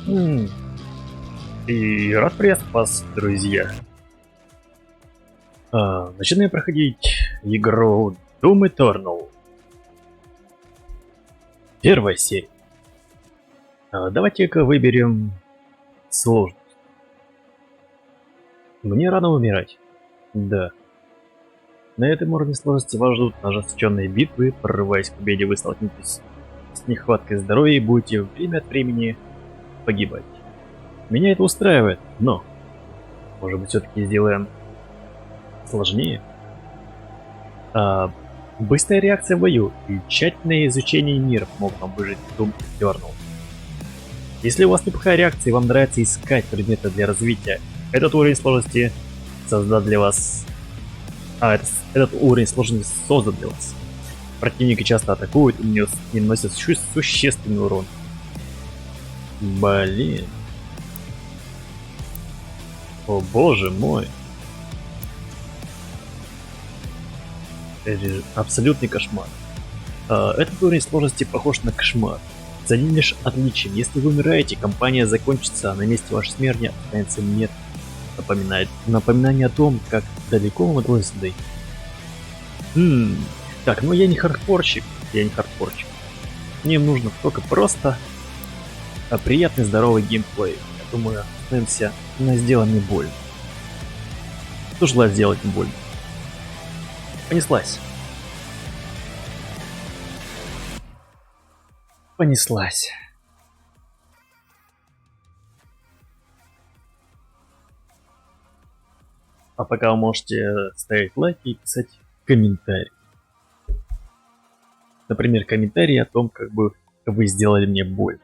М, И рад приветствовать вас, друзья. Начинаем проходить игру Doom Eternal. Первая серия. Давайте-ка выберем сложность. Мне рано умирать. Да. На этом уровне сложности вас ждут ожесточенные битвы. Прорываясь к победе, вы столкнетесь с нехваткой здоровья и будете время от времени погибать. Меня это устраивает, но может быть все-таки сделаем сложнее. Быстрая реакция в бою и тщательное изучение мира помогут вам выжить в Doom Eternal. Если у вас неплохая реакция и вам нравится искать предметы для развития, этот уровень сложности создаст для вас... этот уровень сложности создан для вас. Противники часто атакуют и наносят существенный урон. Блин. О боже мой. Это абсолютный кошмар. Этот уровень сложности похож на кошмар. За одним лишь отличием. Если вы умираете, кампания закончится, а на месте вашей смерти останется нет. Напоминание о том, как далеко вам удалось дойти. Так, ну я не хардкорщик. Мне нужно только просто приятный здоровый геймплей. Я думаю, остановимся на «сделай мне больно». Кто желает сделать мне больно? Понеслась. А пока вы можете ставить лайки и писать комментарии. Например, комментарии о том, как бы вы сделали мне боль.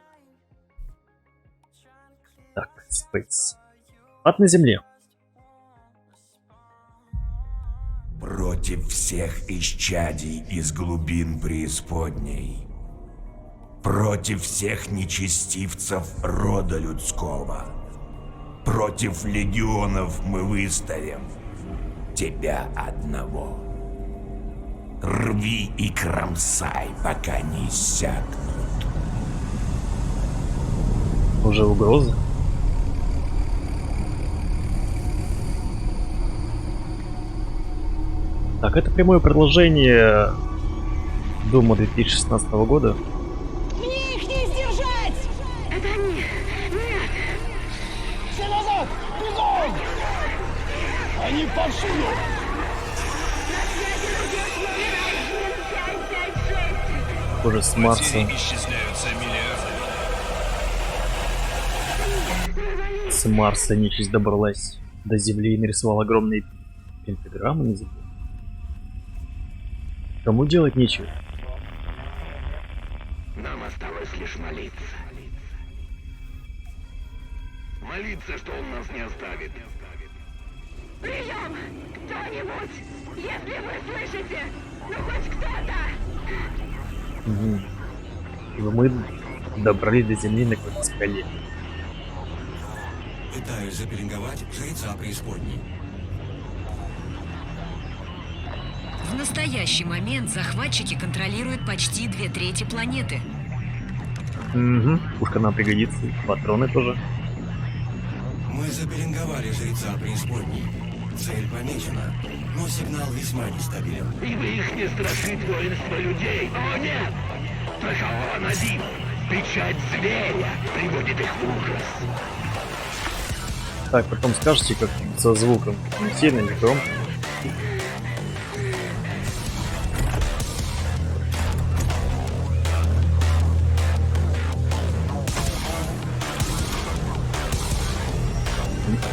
Так, Space. Ад на земле. Против всех исчадий из глубин преисподней. Против всех нечестивцев рода людского. Против легионов мы выставим тебя одного. Рви и кромсай, пока не иссякнут. Уже угроза. Так, это прямое продолжение Дума 2016 года. Мне их не сдержать! Это они! Нет! Все назад! Бегом! Они повсюду! На связи рубеж номер 1556! Уже с Марса. Исчисляются миллиарды. С Марса нечисть добралась до Земли и нарисовала огромные пентаграммы на Земле. Кому делать нечего. Нам осталось лишь молиться. Молиться, что он нас не оставит. Прием! Кто-нибудь! Если вы слышите! Ну хоть кто-то! Мы добрались до Земли на какой-то скале. Пытаюсь запеленговать жреца преисподней. В настоящий момент захватчики контролируют почти 2/3 планеты. Пушка нам пригодится, и патроны тоже. Мы запеленговали жреца преисподней. Цель помечена, но сигнал весьма нестабилен. Ибо их не страшит воинство людей. О нет! Страхового Назим! Печать зверя приводит их в ужас. Так, потом скажете, как со звуком. Не сильно, не громко.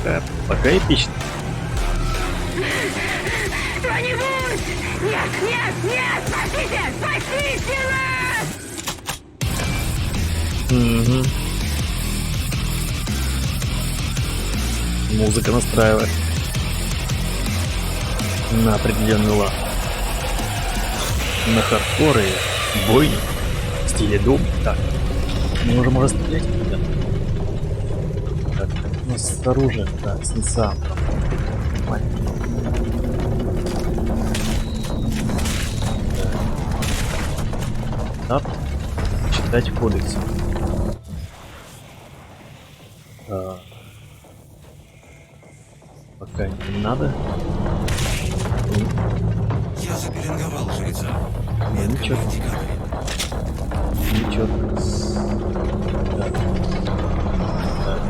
Да, пока эпично. Кто-нибудь! Нет, нет, нет! Спасите! Спасите нас! Музыка настраивает на определенный лад. На хардкоры, бой, в стиле Doom. Так, мы уже можем стрелять, ребят. Так, у нас с оружием, да, с НСА. Так, читать в кодексе. Ну, ничего. Ничего. Так. Так.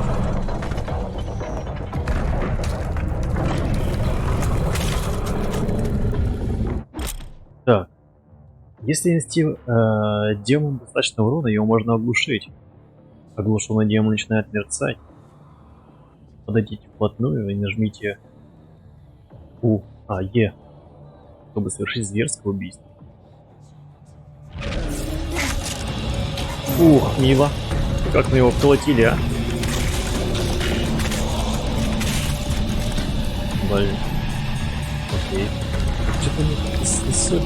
Так. Если нанести демону достаточно урона, его можно оглушить. Оглушенный демон начинает мерцать. Подойдите вплотную и нажмите Е, чтобы совершить зверское убийство. Ух, мило. Как мы его вколотили, а? Блин. Окей. Что-то не снесет.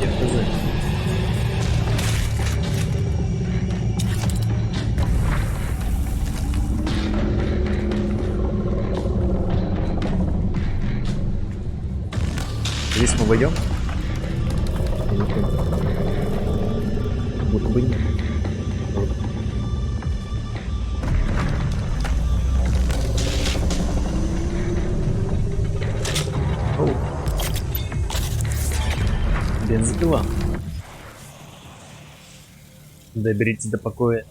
Я хз. Здесь мы войдем? Будто бы нет. Оу. Бензопила. Доберитесь до покоя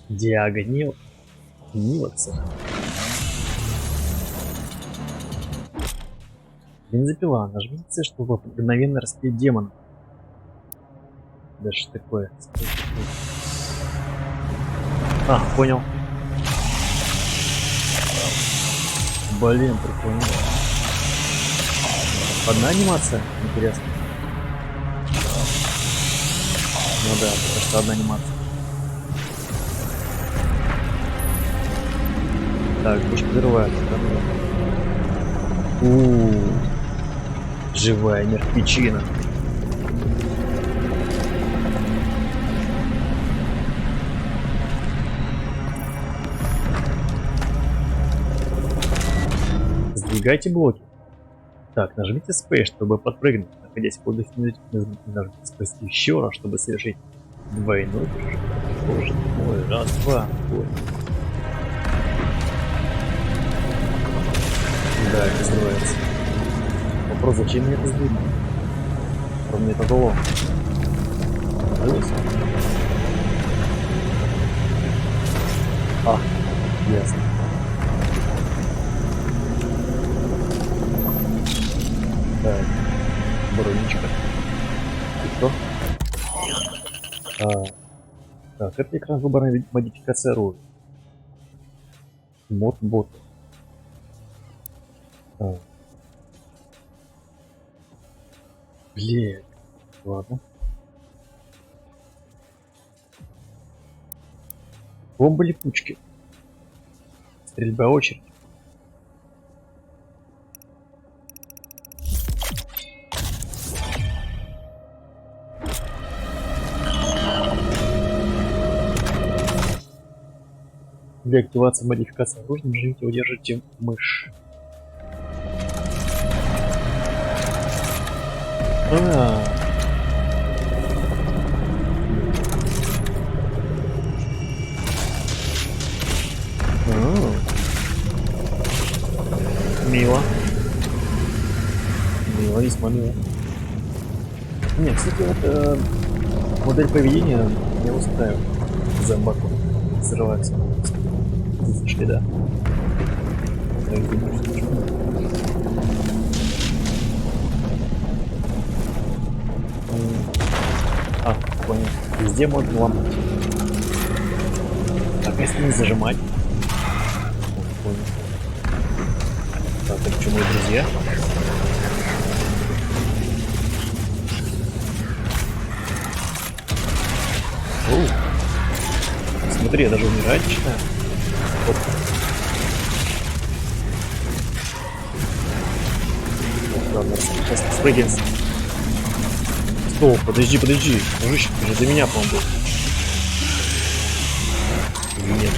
Диага Нилакса. Бензопила. Нажмите, чтобы мгновенно распилить демона. Да что такое? А, понял. Блин, прикольно. Одна анимация? Интересно. Ну да, потому что одна анимация. Так, пусть взрывается. Живая мертвечина. Сдвигайте блоки. Так, нажмите Space, чтобы подпрыгнуть. Находясь в воздухе, нажмите Space еще раз, чтобы совершить двойной прыжок. Боже мой, раз, два. Ой. Да, это называется. Вопрос, зачем мне это сдвинуть? Мне это дало. А, ясно. Так, броничка. И что? Так, это экран выборной модификации оружия. Мод-бот. Блин, ладно. Бомбы липучки. Стрельба очередь. Для активации модификации оружия нажмите и удержите мышь. Мило. Мило, весьма мило. Не, кстати, вот модель поведения меня устраивает. Зомбаку взрывается. Слушай, да. А, понял. Везде можно ломать. Так, если не зажимать. Понял. Так, это что, мои друзья? Оу. Смотри, я даже умирать начинаю. Оп. Ладно, сейчас спрыгнем. Стоп, подожди, мужичек, ты же за меня, по-моему, был. Нет.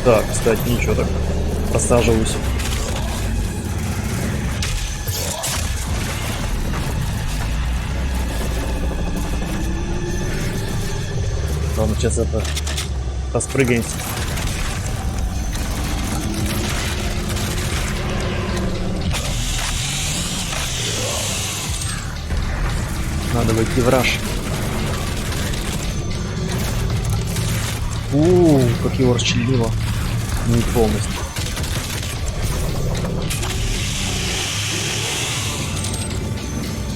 Так, кстати, ничего так. Посаживаюсь. Ладно, сейчас это поспрыгаемся. Надо войти в раш. Как его расчленило. Не полностью.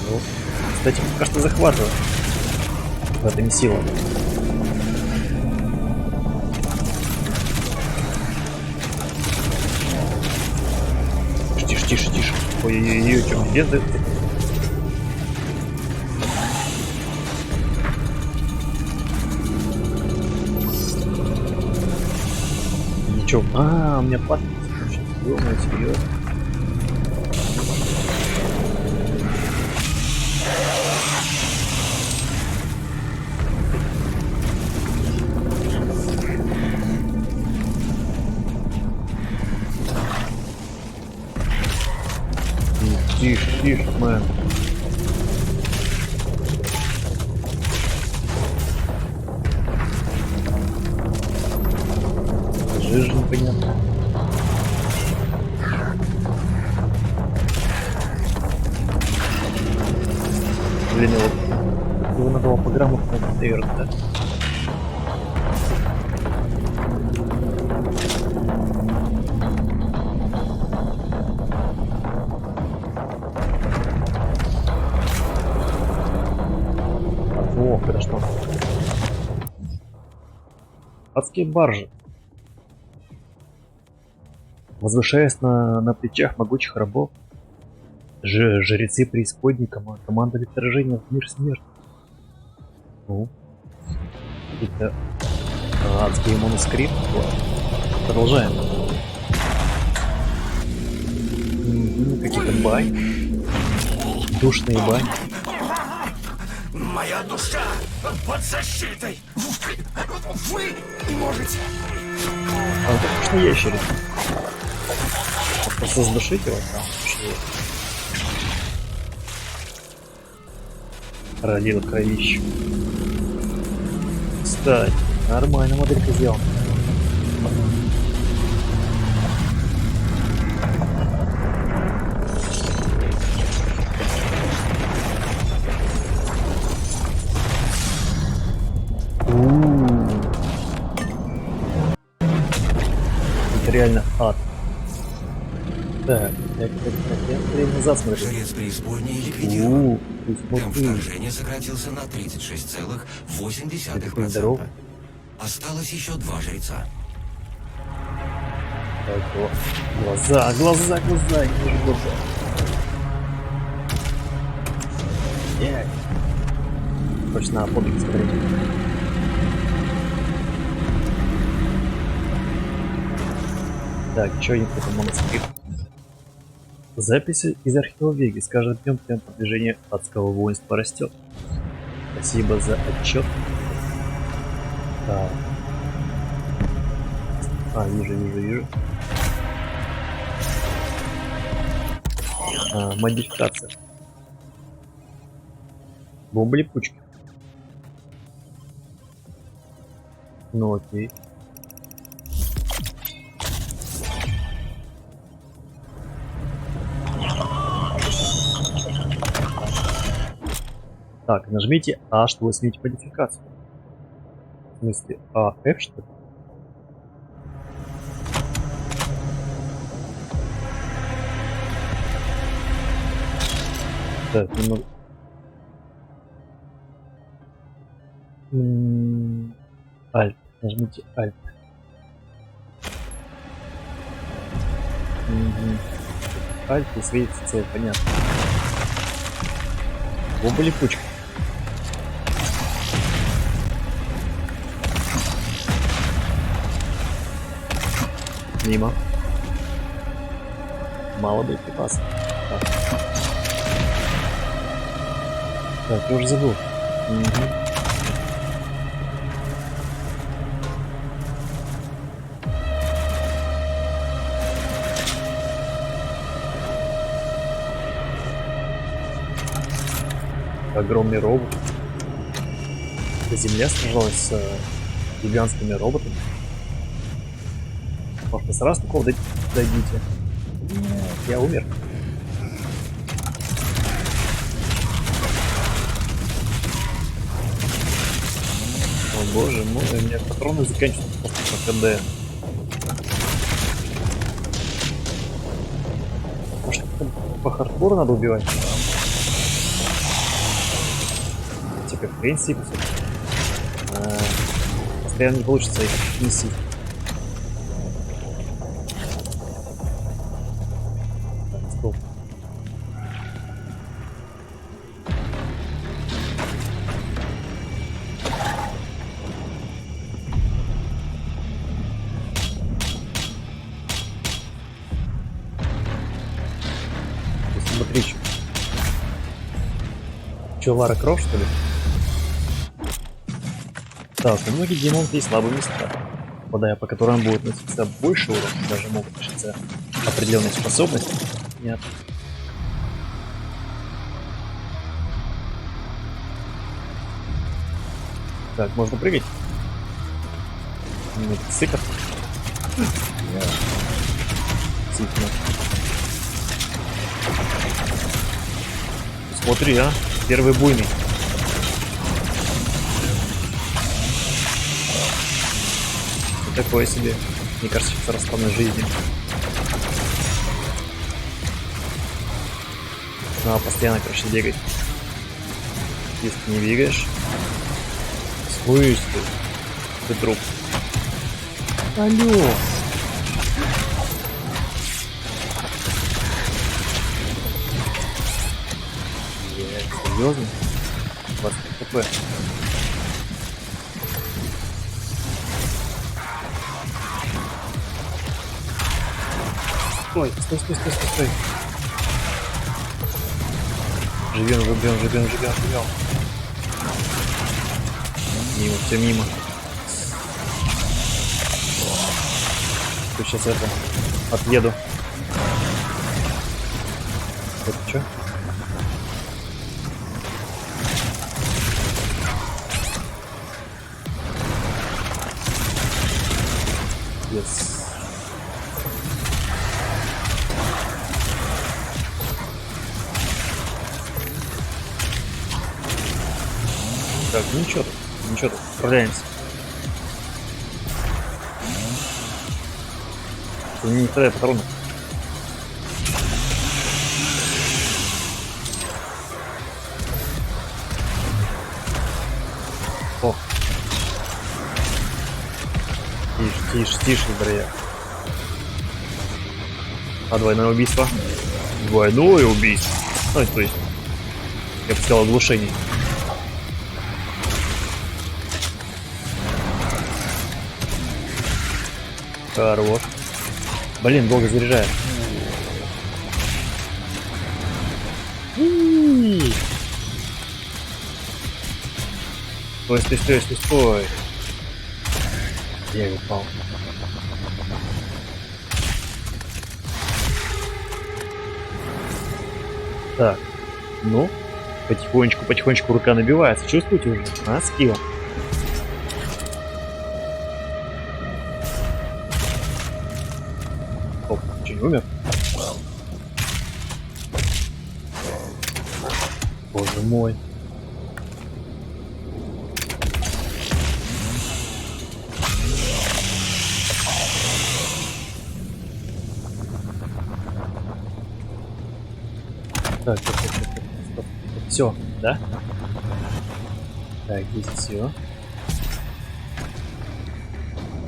Ну, кстати, пока что захватываю. Это не сила. Тише. Ой-ой-ой, что, где ты? Ничего. У меня пат. Серьезно. Тише, мэн. Жижа непонятно. Блин, вот его надо было по грамму, наверное, да? Это что? Адские баржи. Возвышаясь на плечах могучих рабов, жрецы преисподней командовали вторжением в мир смерти. Ну, какие-то адские манускрипты. Продолжаем. Какие-то бани. Душные бани. Моя душа под защитой. Вы не можете. Это точно ящерица. Просто задушить его там. Родила кровищу. Кстати, нормально моделька сделана. Это реально ад. Так, я назад смотрю. Жрец преисподней ликвидирован. Темп Смотри. вторжения сократился на 36,8%. Осталось еще 2 жреца. Так, глаза, не вижу глаза. Точно на подвиг смотреть. Так, еще один какой-то моноспит. Записи из архива Веги. С каждым днем темп продвижения адского воинства растет. Спасибо за отчет. Так. Вижу. Модификация. Бомба-липучки. Ну окей. Так, нажмите А, чтобы сменить модификацию. В смысле, F что ли? Так, немного. Alt. Нажмите Alt. Alt и светится цель, понятно. Бомба-липучка. Мимо. Мало боеприпасов. Так, я уже забыл. Огромный робот. Земля сражалась с гигантскими роботами. Может, сразу такого дойдите? Нет, я умер. боже мой, у меня патроны заканчиваются просто по КД. Может, по хардкору надо убивать? Типа, в принципе, постоянно не получится их нести. Так, стоп. Смотри, чё, Лара Крофт, что ли? Так, у многих демонов есть слабые места, попадая по которым будет носиться больше урона, даже могут лишиться определенной способности. Нет. Так, можно прыгать? Нет, сыков. Действительно. Смотри, а, первый буйный. Такое себе, мне кажется, в расставной жизни. Надо постоянно, короче, бегать. Если ты не бегаешь, слышь ты труп. Алло. Серьезно? 20 хп. Стой. Живем. Мимо, все мимо. Сейчас это отъеду. Это что? Yes. Так, ничего тут, справляемся. Не хватает патронов. О. Тише, бля. А двойное убийство. Двойное убийство. Ну, то есть, я бы сказал, оглушение. Хорош. Блин, долго заряжает. Стой. Я упал. Так, ну, потихонечку рука набивается. Чувствуете уже? А, скилл. Оп, что, не умер? Боже мой. Так. Все, да? Так, здесь все.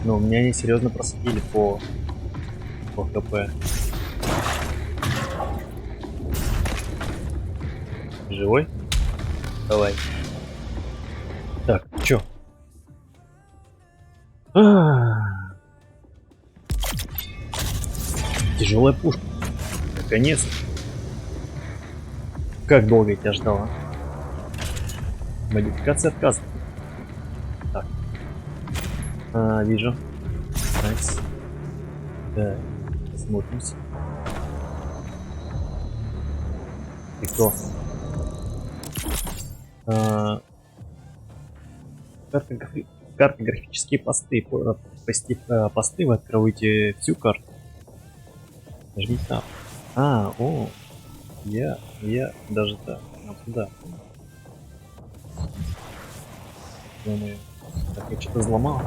Но у меня они серьезно просадили по ХП. Живой? Давай. Так, чё? Тяжелая пушка. Наконец-то. Как долго я тебя ждала? Модификация отказа. Так. Вижу. Найс. Так. Смотримся. И кто? Картографические посты. Посты вы открываете всю карту. Нажми там. Я даже так. Вот сюда. Думаю. Так, я что-то взломал.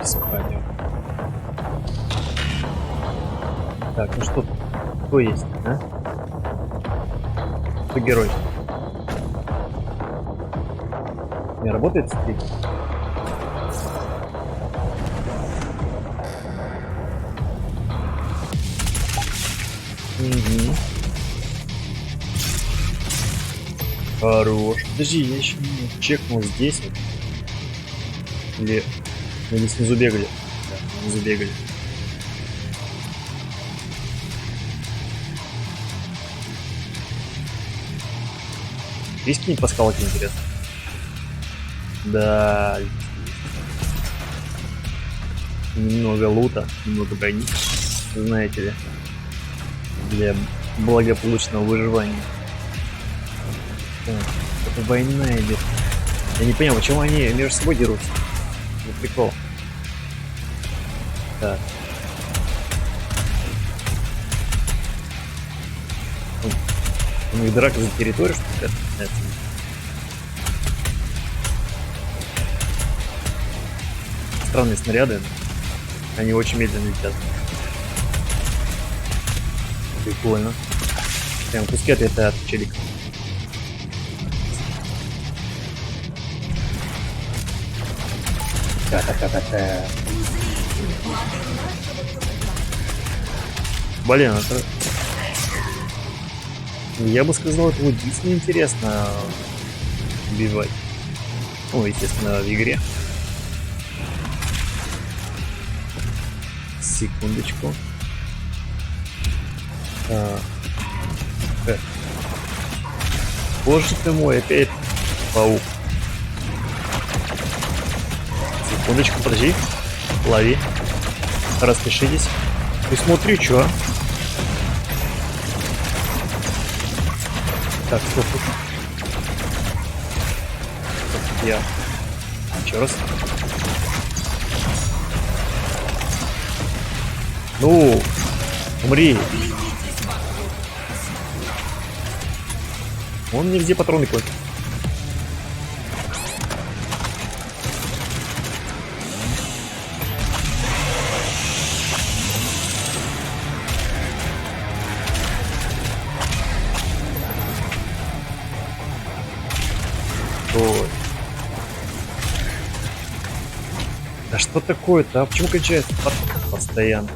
Спалил. Так, ну что, кто есть, а? Кто герой? Не работает стрит? Угу. Хорош. Подожди, я еще не чекнул здесь вот. Или они снизу бегали. Да, снизу бегали. Есть какие-нибудь пасхалки, интересно? Да. Немного лута, немного брони. Знаете ли. Для благополучного выживания. Это война идет. Я не понимаю, почему они между собой дерутся. Это прикол. Так. У них драка за территорию, что ли? Странные снаряды. Они очень медленно летят. Прикольно. Прям куски отлетают от челика. Та-та-та-та-та. Блин, это... Я бы сказал, это вот действительно интересно убивать. Ну, естественно, в игре. Секундочку. Боже ты мой, опять паук. Секундочку, подожди. Лови. Распишитесь. И смотри, чё. Так, стоп. Я. Еще раз. Ну, умри. Он нигде патроны кладет. Ой. Да что такое-то? А почему кончается постоянно?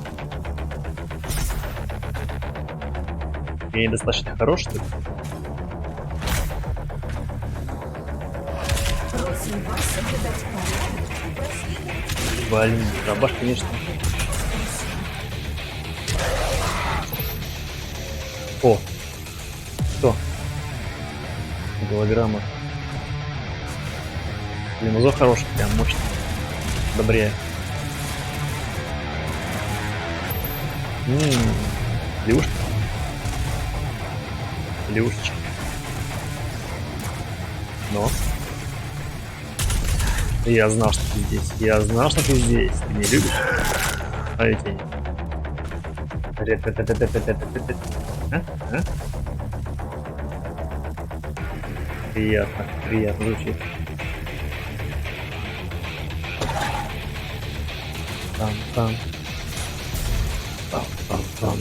Я недостаточно хорош, что ли? Блин, рабаш, конечно. О! Что? Голограмма. Блин, узор хороший, прям мощный. Добрее. Лягушка. Лягушечка. Но. Я знал, что ты здесь. Я знал, что ты здесь. Ты не любишь? А я тебя не. А? Приятно. Приятно звучит. Там. Там.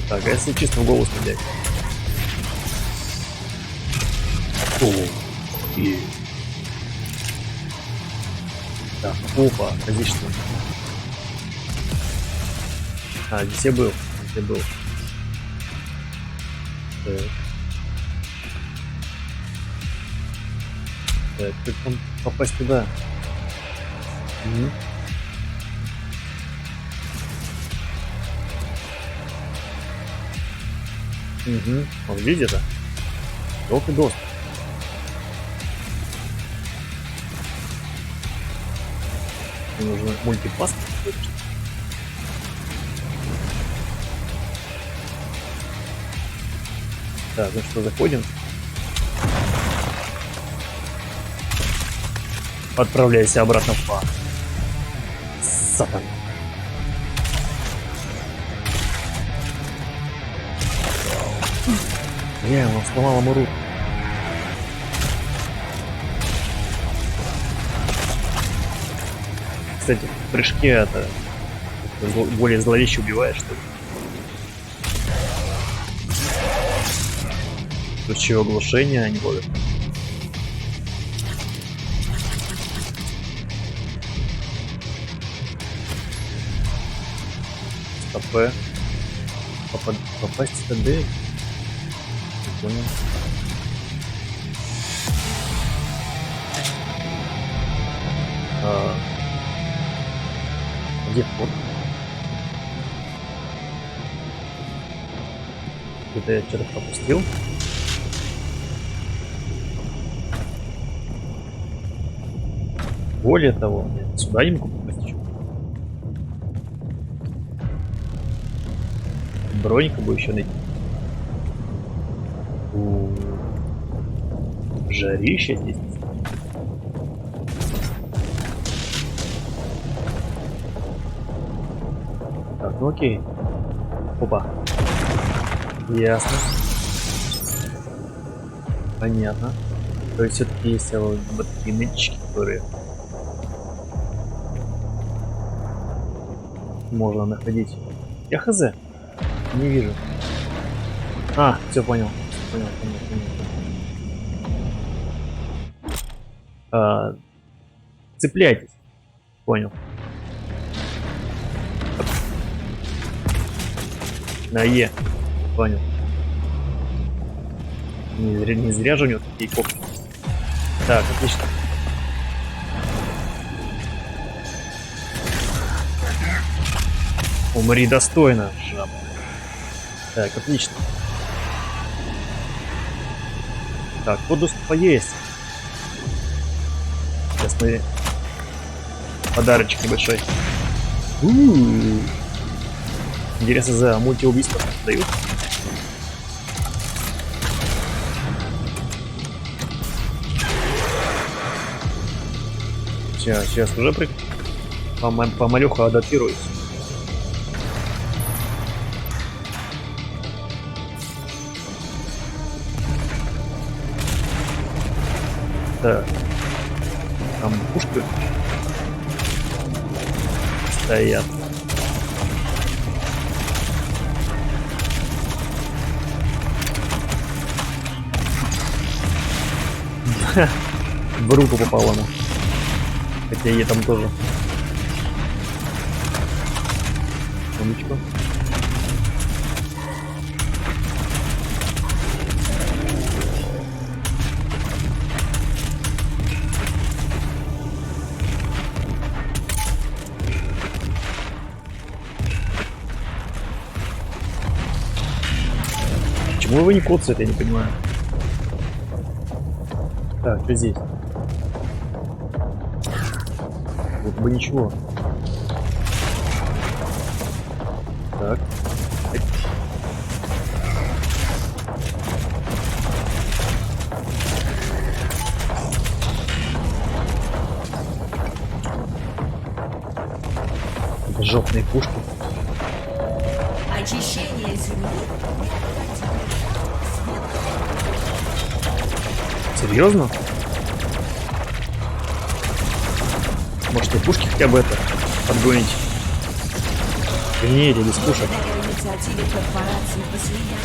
Так, а если чисто в голову стрелять? Так, опа, отлично. А, здесь я был. Так, как там попасть туда? Он видит, а? Долг и доступ. Мне нужно мультипаст. Так, ну что, заходим. Отправляйся обратно в пар. Сатан. Он сломал ему руку. Кстати, в прыжке это более зловеще убивает, что ли. Тут чего оглушение, а не более. АП. Попасть в ТД. Не понял. Где вход? Это я что-то пропустил. Более того, я сюда не могу попасть еще. Броника бы еще найти. Жарище здесь. Так, ну окей. Опа. Ясно. Понятно. То есть все-таки есть вот такие нычки, которые можно находить. Я хз. Не вижу. А, все понял. Понял. Цепляйтесь. Понял. На Е. Понял. Не зря же у него такие копки. Так, отлично. Умри достойно, жаба. Так, отлично. Так, код доступа есть. Сейчас мы... Подарочек небольшой. Интересно, за мультиубийство дают? Сейчас уже помалюха адаптируюсь. Так. Там пушки стоят. В руку попало она. Хотя ей там тоже. Умничка. Почему его не коцает, я не понимаю. Так, что здесь? Вот бы ничего. Так. Это жопные пушки. Очищение земли. Серьезно? Может, и пушки хотя бы это подгонить? Нет, без пушек. Инициативе корпорации по слиянию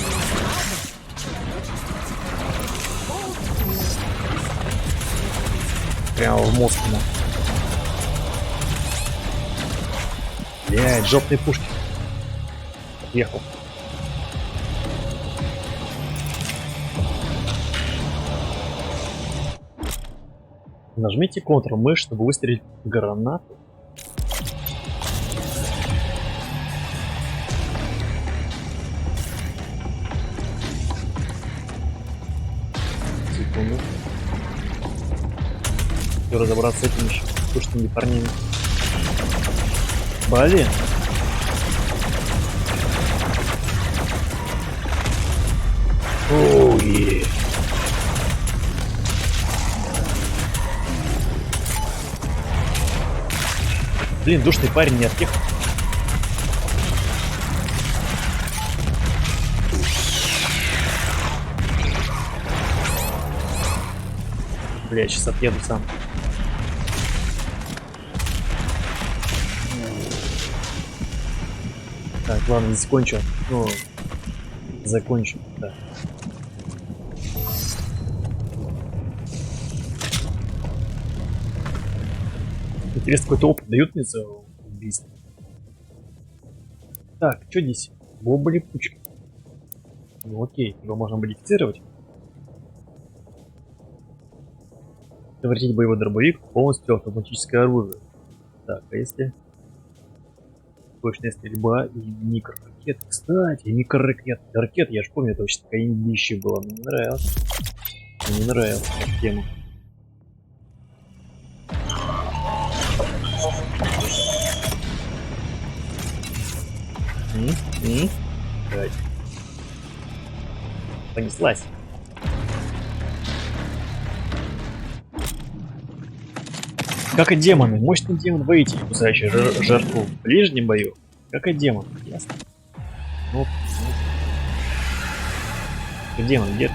Прямо в мозг ему. Блядь, жопные пушки. Отъехал. Нажмите Ctrl-мышь, чтобы выстрелить в гранату. Секунду. Все разобраться с этими еще пушными парнями. Блин. Оу-е. Блин, душный парень не от тех. Бля, сейчас отъеду сам. Так, ладно, закончу. Ну, закончу, да. Интересно, какой-то опыт дают мне за убийство. Так, что здесь? Боба липучка. Ну окей, его можно модифицировать. Превратить боевой дробовик в полностью автоматическое оружие. Так, а если... Точная стрельба и микроракеты. Кстати, микроракеты, я ж помню, это вообще такая индища была. Мне нравилось. Мне нравилась эта тема. Давай. Понеслась. Как и демоны, мощный демон воитель, кусающий жертву в ближнем бою. Как и демон, ясно. Ну. Демон, где ты?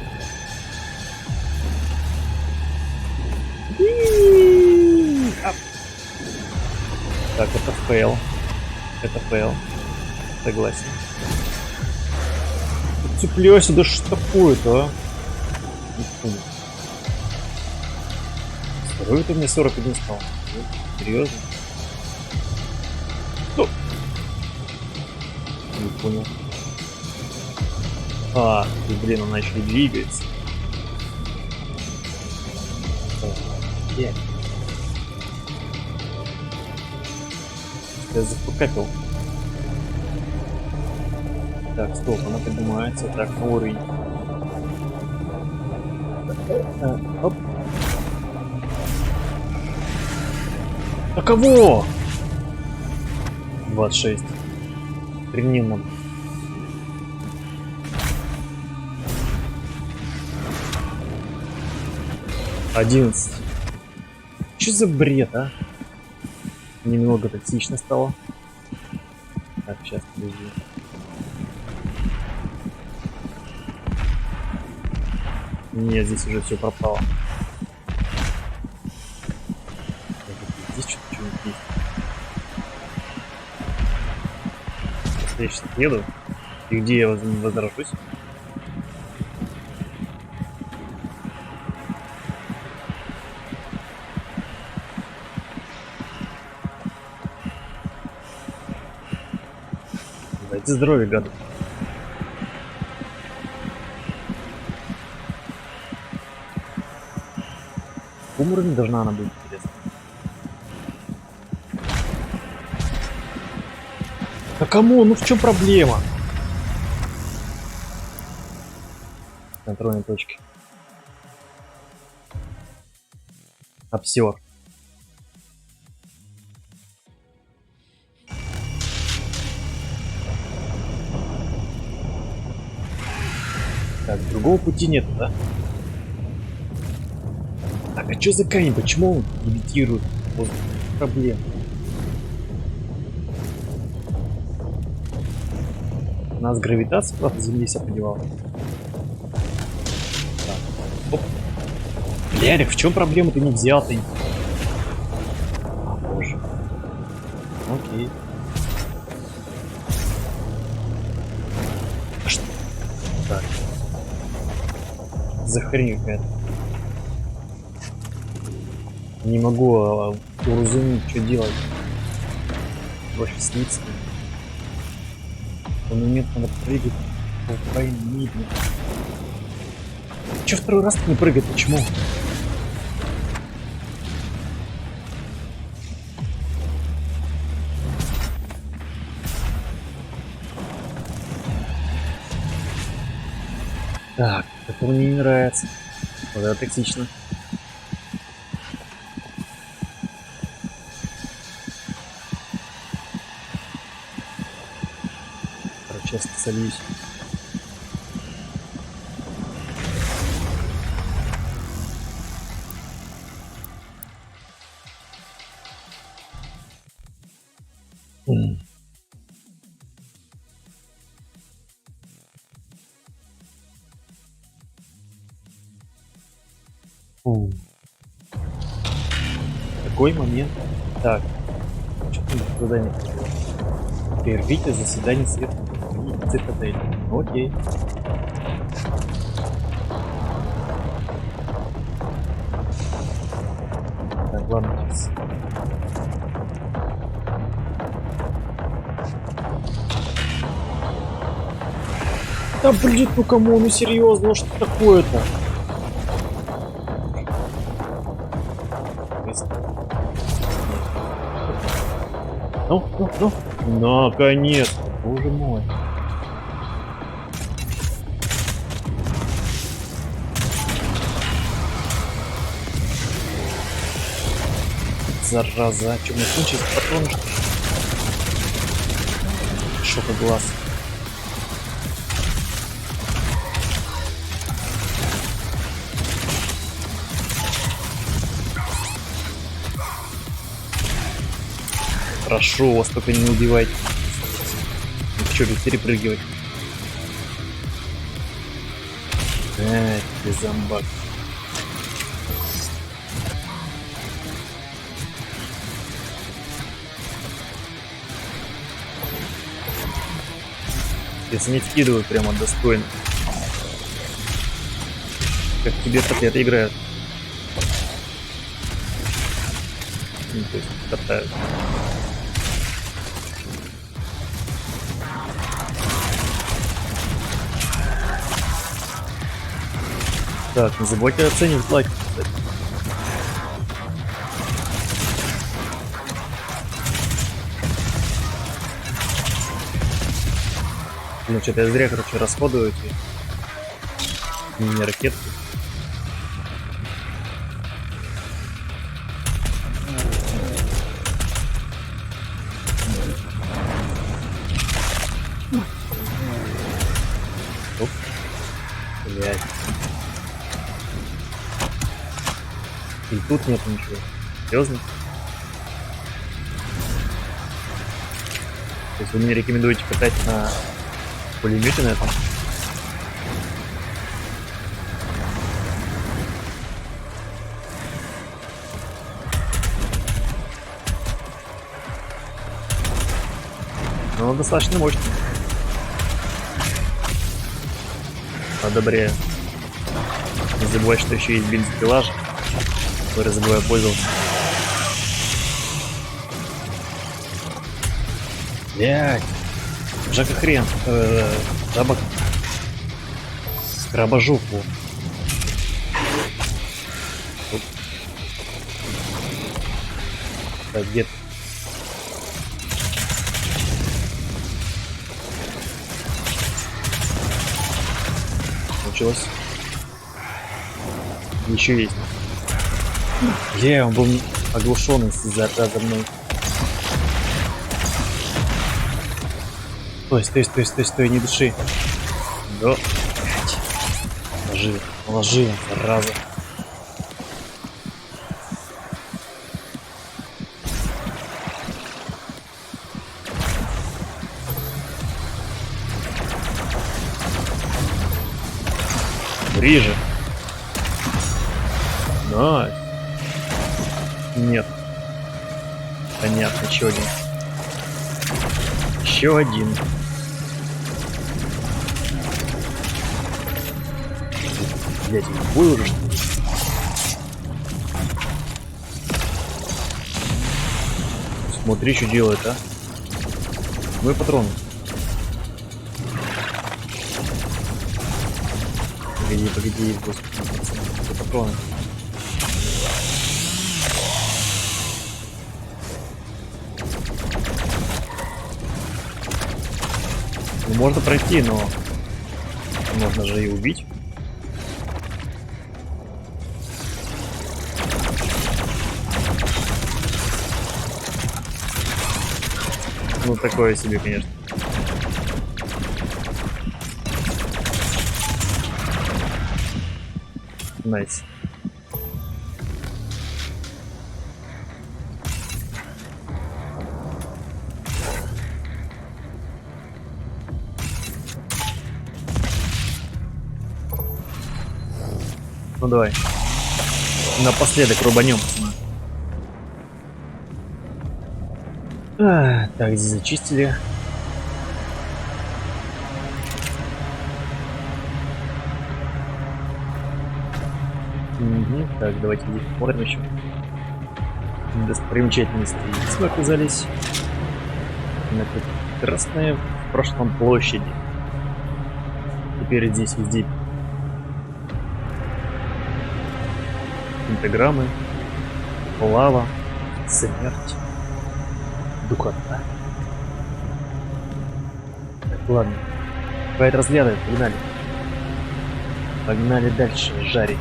Так, это фейл. Это фейл. Согласен. Цепляйся, да что такое-то, а? Не понял. Второй ты мне 41 стал. Серьезно? Что? Не понял. А, блин, она еще и двигается. Я зафукапил. Так, стоп, она поднимается. Так, на уровень. Оп. А кого? 26. Трени нам. Одиннадцать. Что за бред, а? Немного токсично стало. Так, сейчас, подожди. Нет, здесь уже все пропало. Здесь что-нибудь есть. Я сейчас еду. И где я возвращусь? Дайте здоровья, гады. Уровень должна она быть, интересно. А кому? Ну в чем проблема? Контрольные точки. Обсер. Так, другого пути нет, да? Так, а что за камень? Почему он имитирует воздух? Проблема. У нас гравитация куда-то Земли себя подевала. Так. Оп. Ярик, в чем проблема? Ты не взял, ты... А, боже. Окей. А что? Так. За хрень какая-то. Не могу уразуметь, что делать. Больше снится. В момент надо прыгать по войне. Че второй раз не прыгает? Почему? Так, это мне не нравится. Вот это токсично. Сейчас сольюсь. какой момент? Так. Что-то туда не хотел. Прервите заседание света. Цитадель. Окей. Так, ладно, сейчас. Да блин, ну кому, ну серьезно, ну что такое-то? Ну, наконец-то, боже мой. Зараза, а что, мне кончились патроны, что ли? Шока глаз. Прошу вас, только не убивайте. Ну что, ведь перепрыгивать. Ты зомбак. Если не вкидываю прямо достойно. Как тебе котлеты играют. Ну, то есть катают. Так, не забудьте оценивать лайк, кстати. Ну, что-то я зря, короче, расходую эти мини-ракетки. Оп. Блядь. И тут нет ничего. Серьезно? То есть вы мне рекомендуете катать на пулемете на этом? Ну, он достаточно мощный. Одобряю. Не забывай, что еще есть бензопила, который забываю пользоваться. Блять. Жака хрен. Жаба. Крабожопу. Так, где ты? Получилось. Еще есть. Он был оглушенный за мной. Стой, не души. Да. Ложи, зараза. Ближе. Найс. Нет. Понятно, еще один. Еще один. Блять, бой уже что ли? Смотри, что делает, а? Ну и патроны. Погоди, господи, патроны. Ну, можно пройти, но можно же и убить. Ну, такое себе, конечно. Найс. Ну давай. Напоследок рубанем, пацаны. Так, здесь зачистили. Угу. Так, давайте здесь посмотрим еще. Достопримечательности. Здесь мы оказались на красной в прошлом площади. Теперь здесь везде пентаграммы, лава, смерть, духота. Так, ладно. Хватит разглядывать, погнали. Погнали дальше жарить.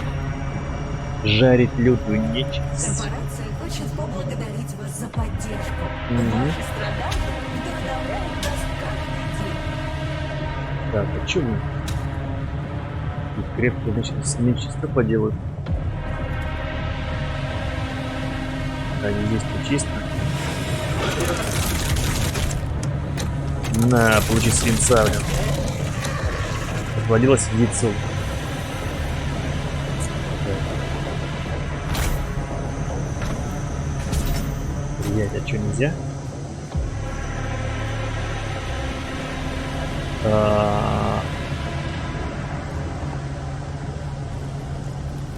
Жарить лютую нечисть. Корпорация хочет поблагодарить вас за поддержку. Мгм. Ваши страдания вдохновляют нас каждый день. Так, а чё мы? И крепко, значит, с нечисто поделают. Так, здесь тут чисто. На, получи свинца, блин. Отвалилось в яйцо. Блять, а чё, нельзя?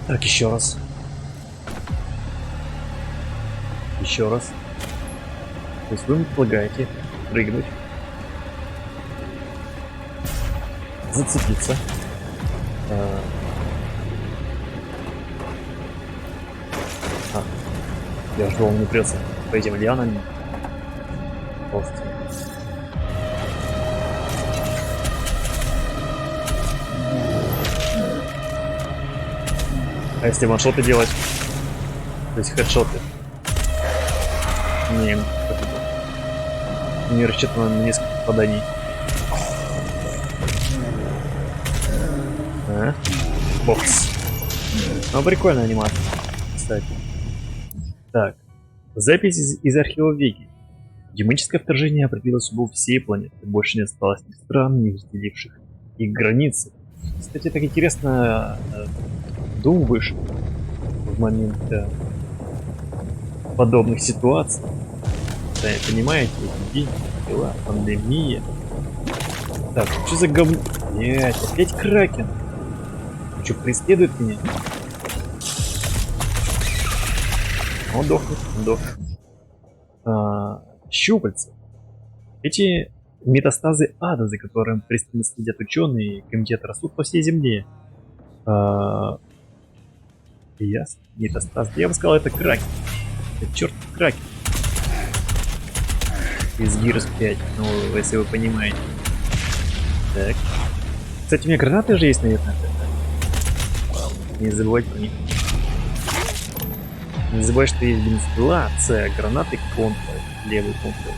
Так, еще раз. Еще раз. То есть вы предлагаете прыгнуть, зацепиться. Я жду, он не прется по этим лианам. Просто. А если ваншоты делать? То есть хедшоты? Не рассчитано на несколько попаданий. Бокс. Ну, прикольная анимация, кстати. Так. Запись из архива Веги. Демоническое вторжение определило судьбу всей планеты. Больше не осталось ни стран, ни разделивших их границы. Кстати, так интересно думаешь в момент подобных ситуаций. Сами понимаете, эти деньги, дела, пандемия. Так, что за говно? Блять, опять Кракен. Что, преследует меня? Он дохнет, он дохнет. Щупальца. Эти метастазы ада, за которым пристально следят ученые и комитет, растут по всей Земле. Ясно. Метастаз. Я бы сказал, это Кракен. Это черт Кракен. Из Gears 5, ну, если вы понимаете. Так. Кстати, у меня гранаты же есть, наверное. Не забывайте про них. Не забывай, что есть бензопила, С, гранаты, контр, левый контр.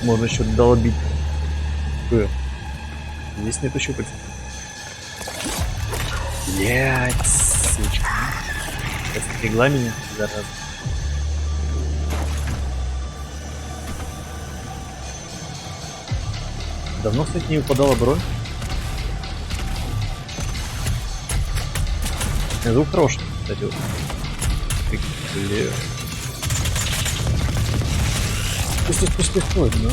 Можно еще долбить. Здесь нету щупальца. Блять, сучка. Постригла меня, зараза. Давно, кстати, не выпадала бронь. Звук хороший, кстати, вот. Бля. Стой, да?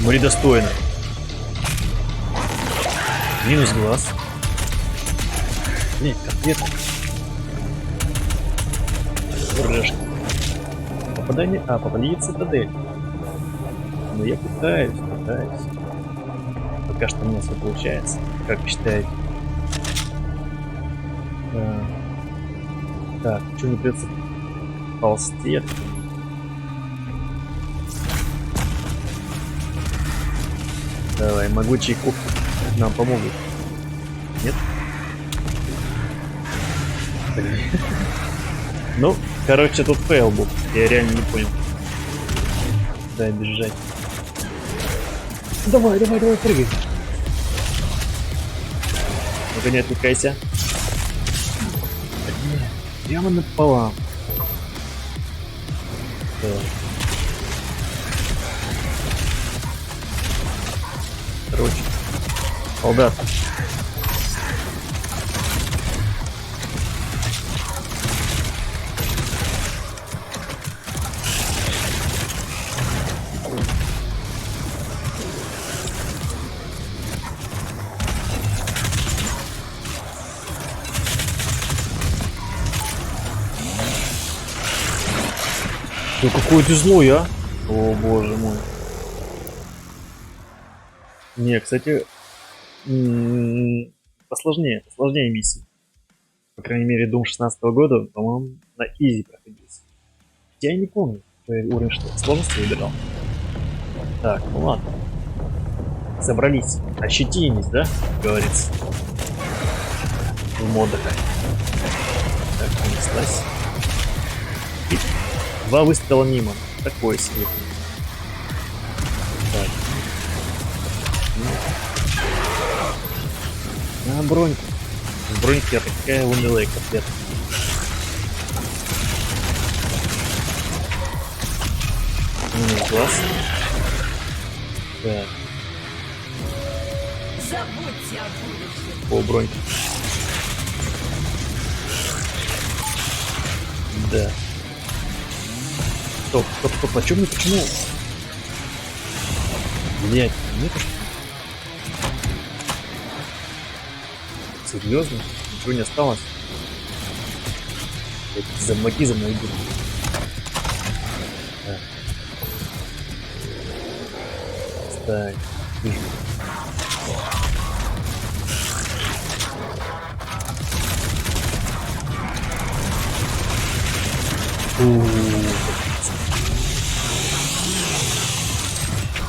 Море достойно. Минус глаз. Нет, котлета. Ржешка. Попадание. Попадение в цитадель. Но я пытаюсь. Пока что у меня все получается. Как вы считаете? Так, что не придется ползти? Давай, могучие кухни нам помогут. Нет? Ну, короче, тут фейл был. Я реально не понял. Дай бежать. Давай, прыгай. Ну-ка, не отвлекайся. Прямо напополам. Короче. Солдат. Ну какой ты злой, а? О боже мой. Не, кстати, посложнее миссии. По крайней мере, Doom 16 года, по-моему, на изи проходился. Я не помню, какой уровень сложности выбирал. Так, ну ладно. Собрались. Ощетинились, да? Как говорится. В модах. Так, понеслась. И 2 выстрела мимо. Такой себе. Так. На броньку. В броньке такая унылая котлета. Глаз. Так. Забудьте о будущем. По броньке. Да. Стоп, а чё мне почему? Блять, нет уж. Серьезно? Ничего не осталось? Замоги за мной идут. Так. Вижу.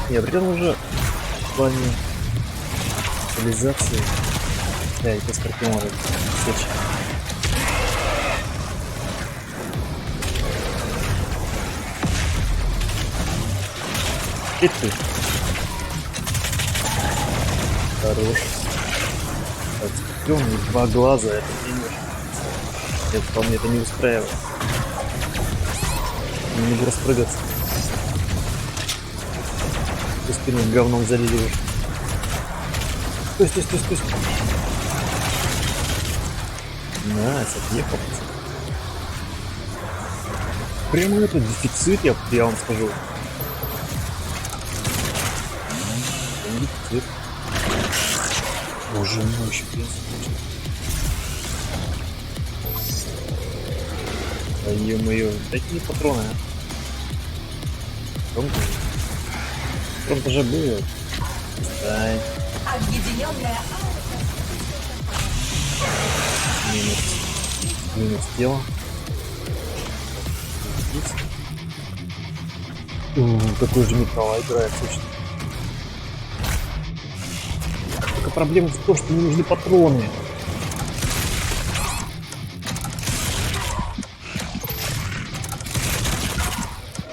Я придем уже в плане реализации. Да, это скорпион может сечь. И ты. Хорош. Так, скорпион и 2 глаза, это не может. Нет, по мне это не устраивает. Не могу распрыгаться. Ты спину говном залили уже. Стой. Найс, отъехал. Прямо это дефицит, я вам скажу. Дефицит. Боже мой, еще да ё-моё, дайте мне патроны, а. Патрон-то же был. Дай. Объединенная Минус тело. Какой же металл играет, точно. Только проблема в том, что мне нужны патроны.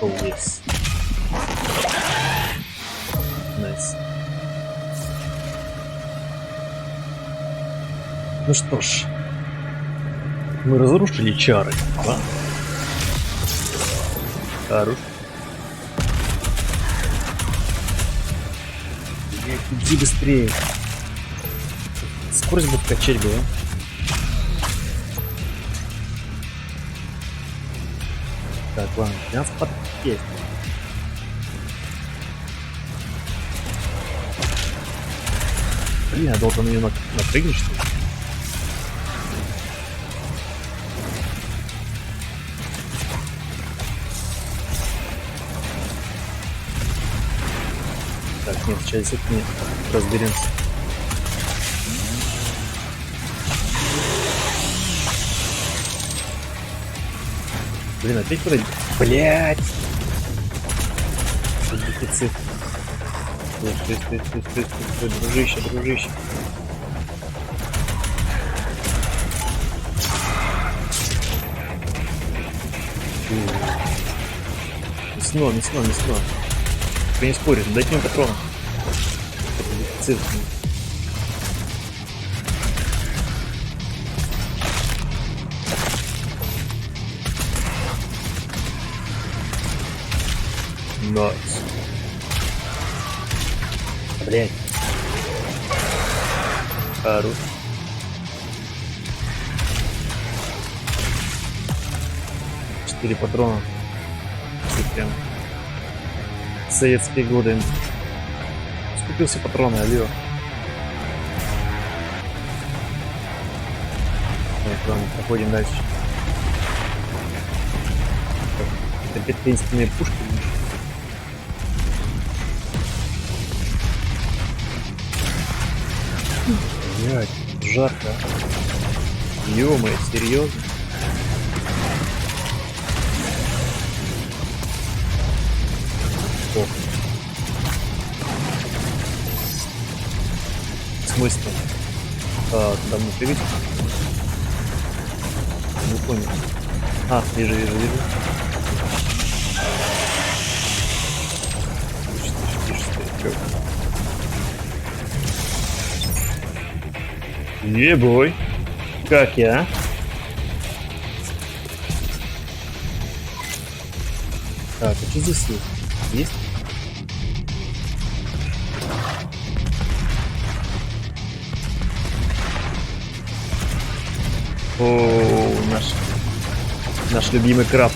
О, yes. Nice. Ну что ж, мы разрушили чары, да? Хорош. Иди быстрее. Скорость будет качать, да? Так, ладно, 15 есть. Блин, я должен ее напрыгнуть, что ли? Так, нет, сейчас с этими разберемся. Блин, опять вроде... Блять! Дефицит. Стой, дружище. Не сно. Кто не спорит, дайте мне патрон. Дефицит. Найс. Блять. Хорош. Четыре патрона. Прям советские годы. Скупился патроны, алло. Так, ладно, проходим дальше. Опять таинственные пушки. Блять, жарко. Ё-моё, серьезно? О. В смысле? Туда мне привить? Не понял. Вижу. Ебой. Как я? Так, а что здесь есть? Есть? О, наш любимый краб.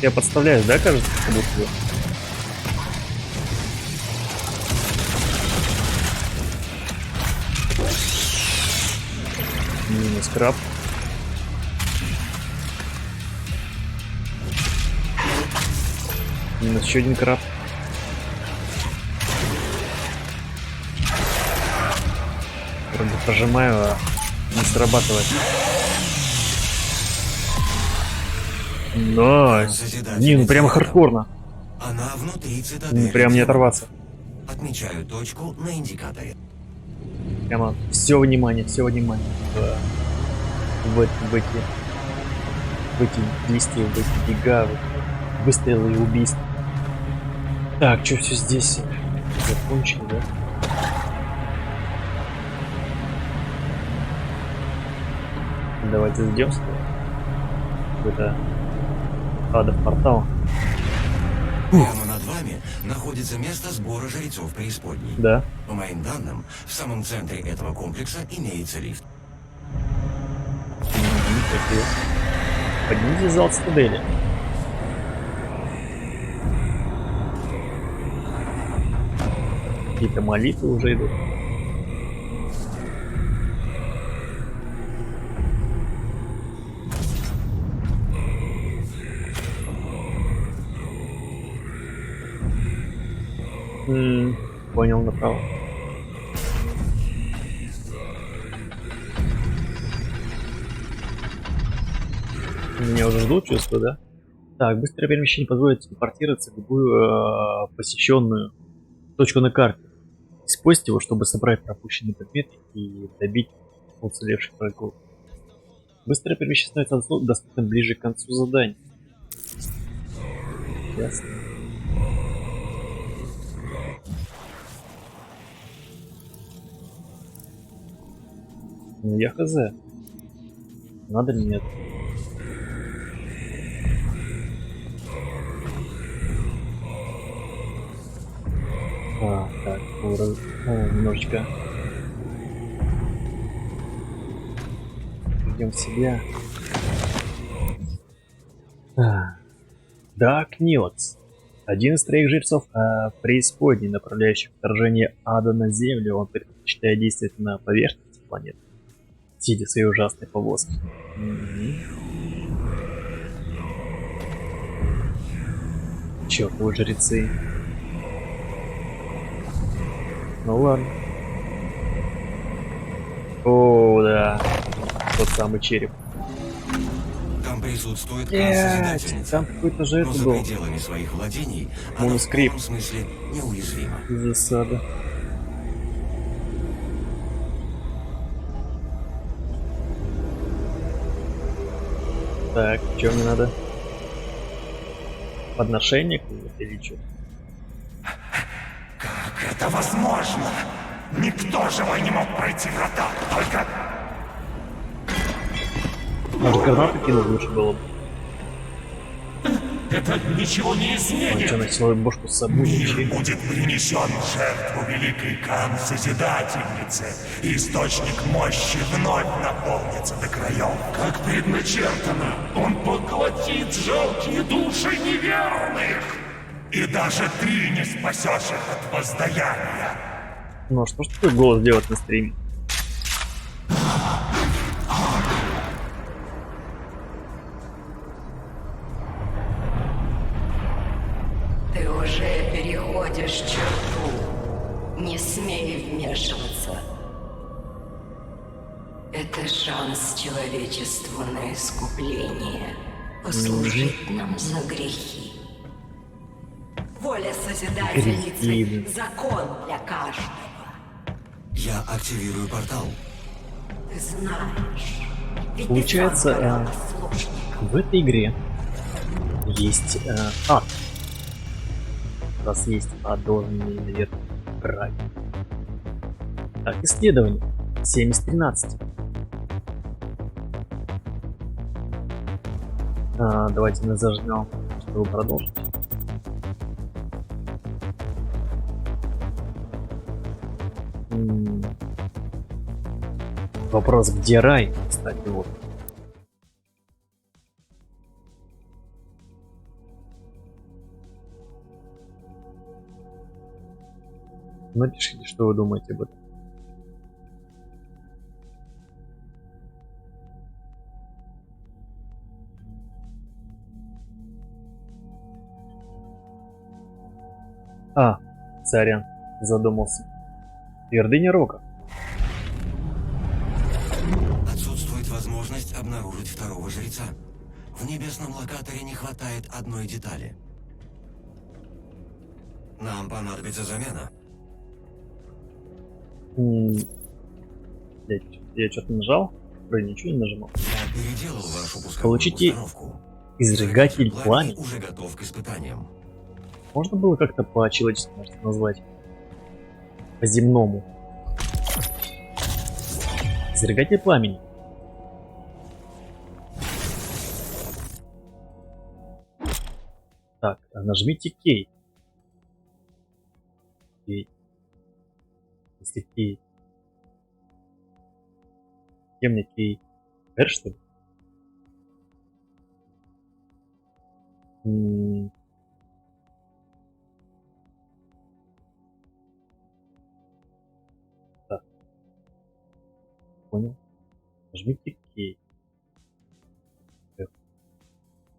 Я подставляюсь, да, кажется, как будто бы? Минус краб. Минус еще один краб. Вроде прожимаю, а не срабатывает. Найс. Не, ну прямо хардкорно. Она внутри цитадели. Прям не оторваться. Отмечаю точку на индикаторе. Прямо все внимание в эти действия, в эти бега, в эти выстрелы и убийства. Так, что все здесь? Закончили, да? Давайте зайдем сюда. Какой-то адов портал. Прямо над вами находится место сбора жрецов преисподней. Да. По моим данным, в самом центре этого комплекса имеется лифт. Поднимите зал цитадели. Какие-то молитвы уже идут. Понял, направо. Меня уже ждут, чувствую, да? Так, быстрое перемещение позволит телепортироваться в любую посещенную точку на карте. Используйте его, чтобы собрать пропущенные предметы и добить уцелевших врагов. Быстрое перемещение становится доступным ближе к концу задания. Ясно. Ну я хз. Надо ли нет? Так, немножечко. Идем в себя. Dark Niots. Один из троих жрецов преисподней, направляющих вторжение ада на землю. Он предпочитает действовать на поверхности планеты, сидя в своей ужасной повозке. Чёртовы жрецы. Ну ладно. О, да. Тот самый череп. Там присутствует класс-созидательница. Там какой-то же Но это за был. пределами своих владений она в Манускрипт. полном смысле неуязвима. Засада. Так, что мне надо? Подношение какое-то или что? Как это возможно? Никто живой не мог пройти врата, только... Может, гранату кинуть лучше было бы? Это ничего не Он изменит. что, на силовую бошку с собой Мир ничего? будет принесен в жертву великой Кан-Созидательнице, и источник мощи вновь наполнится до краев. Как предначертано, он поглотит жалкие души неверных. И даже ты не спасешь их от воздаяния. Ну а что ж такой голос делать на стриме? вмешиваться. Это шанс человечеству на искупление. Послужить нам за грехи. Воля Созидательницы Грехи. — закон для каждого. Я активирую портал. Ты знаешь. Ведь ты Получается, сам горел послушником. в этой игре есть ад. Раз есть ад, должен, наверное, брать. Так, исследование. 7013. Давайте мы зажмем, чтобы продолжить. Вопрос, где рай? Кстати, вот. Напишите, что вы думаете об этом. Сорян, задумался. Твердыня Рока. Отсутствует возможность обнаружить второго жреца. В небесном локаторе не хватает одной детали. Нам понадобится замена. Я что-то нажал? Вроде ничего не нажимал. Я переделал вашу пусковую Получите установку. изрыгатель Пламени пламени. уже готов к испытаниям. Можно было как-то по-человечески, может, назвать? По-земному. Изрыгатель пламени. Так, нажмите Кей. Кей. Если Кей. Где мне Кей? R, что ли? Так. Понял. Нажмите Кей. F.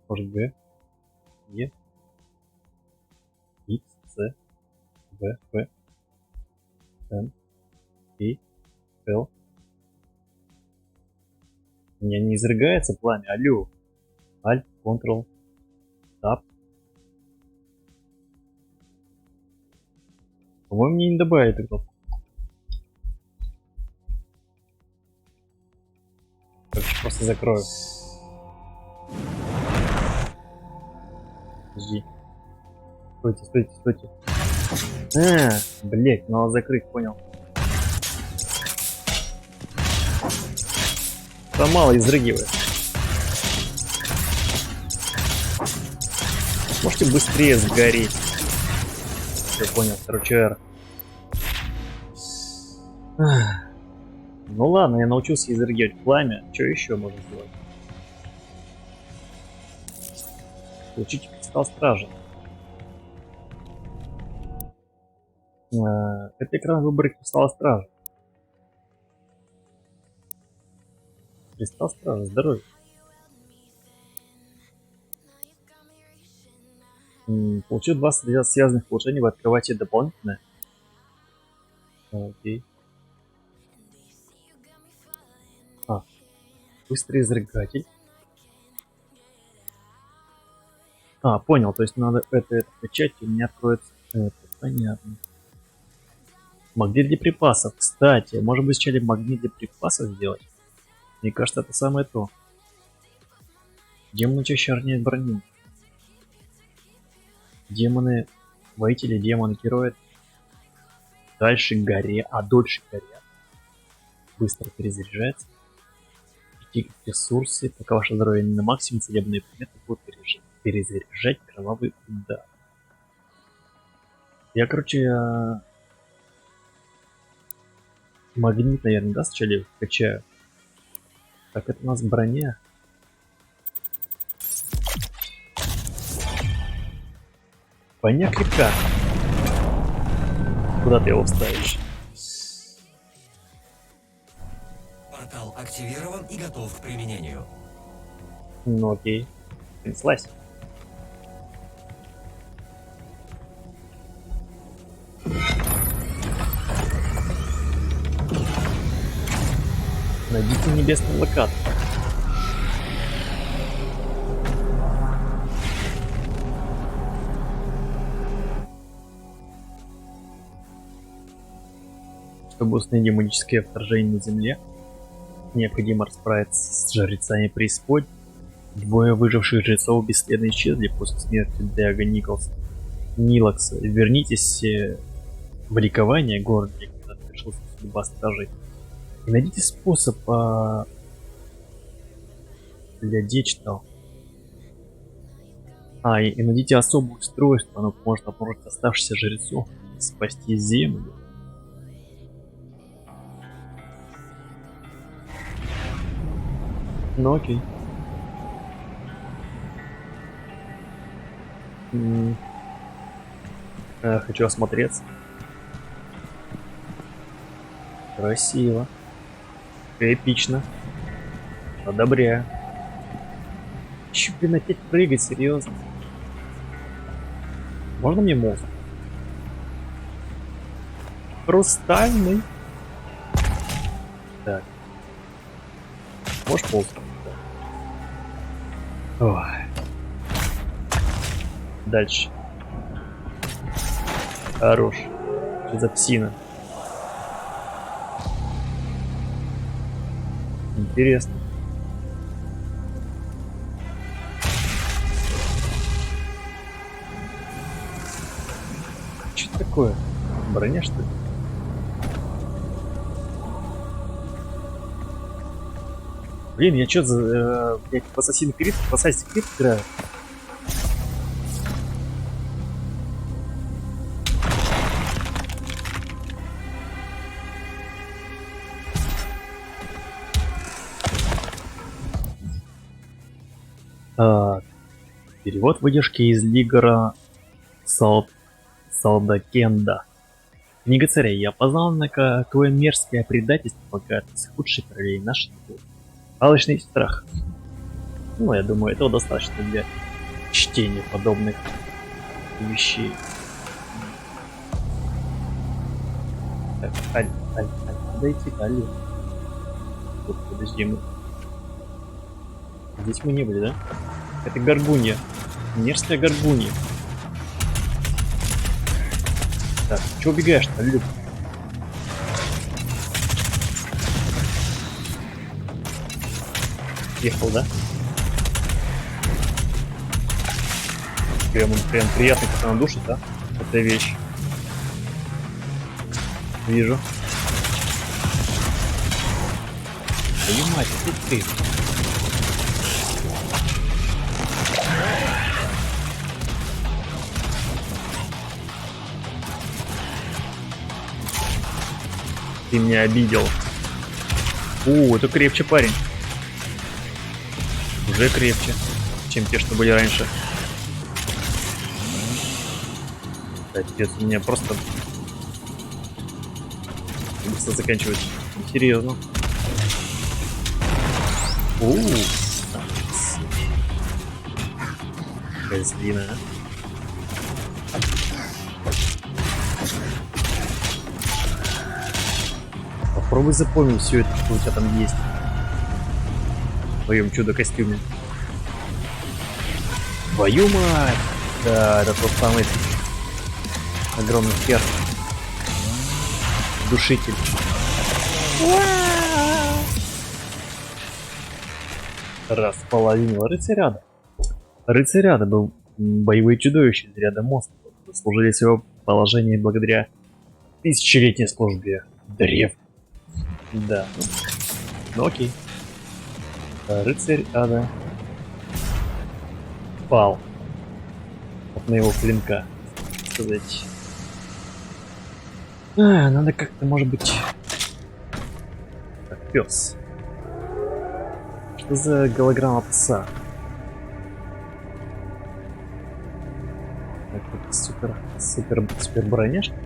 Может Г. Е. X, C. В, П. Н. И. Л. У меня не изрыгается пламя. Алло. Alt, Ctrl, Tab. По-моему, мне не добавит эту кнопку. Короче, просто закрою. Подожди. Стойте, стойте, стойте. Блять, надо закрыть, понял. Да мало изрыгивает. Можете быстрее сгореть. Я понял, короче, R. Ну ладно, я научился изрыгивать пламя. Что еще можно сделать? Получите кристалл стражи. Это экран выбора кристалла стражи. Кристалл стражи, здоровье. Получив 2 связанных улучшений, вы открываете дополнительное. Окей. Быстрый изрыгатель. Понял, то есть надо это качать, и у меня откроется это. Понятно. Магнит для припасов. Кстати, может быть, сначала магнит для припасов сделать? Мне кажется, это самое то. Демоны чаще роняют броню. Демоны, воители, демоны, герои. Дальше дольше горят. Быстро перезаряжается. Ресурсы. Пока ваше здоровье не на максимум, целебные предметы будут перезаряжать кровавый удар. Я, короче, магнит, наверное, да, сначала качаю. Так, это у нас броня. Броня крепка. Куда ты его вставишь? Портал активирован и готов к применению. Ну окей. Понеслась. небесный локатор. Чтобы установить демоническое вторжение на Земле, необходимо расправиться с жрецами преисподней. Двое выживших жрецов бесследно исчезли после смерти Деага Нилакса. Вернитесь в ликование городе, когда совершилась судьба стражей. И найдите способ для дичтал. И найдите особое устройство, оно поможет обнаружить оставшихся жрецов и спасти землю. Ну окей. Хочу осмотреться. Красиво. Эпично. Одобряю. Чё, блин, опять прыгать, серьезно? Можно мне мост? Хрустальный. Так. Можешь ползать? Ой. Дальше. Хорош. Что за псина? Интересно. Что это такое? Броня, что ли? Блин, я чё за... блядь, в Assassin's Creed играю? Перевод выдержки из Лигора Салдакенда. Книга царя. Я познал на какое мерзкое предательство богатство худших кровей наших. Алчный страх. Ну, я думаю, этого достаточно для чтения подобных вещей. Так, куда идти далее? Тут, подожди, мы... Здесь мы не были, да? Это горгунья. Мерзкая горгунья. Так, чего убегаешь-то, Люк? Ехал, да? Прям приятно, как она душит, да? Эта вещь. Вижу. Твою мать, ты. Ты меня обидел. Это крепче, парень. Уже крепче, чем те, что были раньше. Отец, у меня просто быстро заканчивается. Серьезно. Какая спина, а? Попробуй запомнить все это, что у тебя там есть. В твоем чудо-костюме. Твою мать! Да, это тот самый огромный хер. Душитель. Располовинил рыцаряда. Рыцаряда был боевой чудовище из ряда монстров. Служили своего положения благодаря тысячелетней службе древ. Да. Ну окей. Рыцарь ада пал от моего клинка, так сказать. Надо как-то, может быть... Так, пес. Что за голограмма пса? Это супер броня, что ли?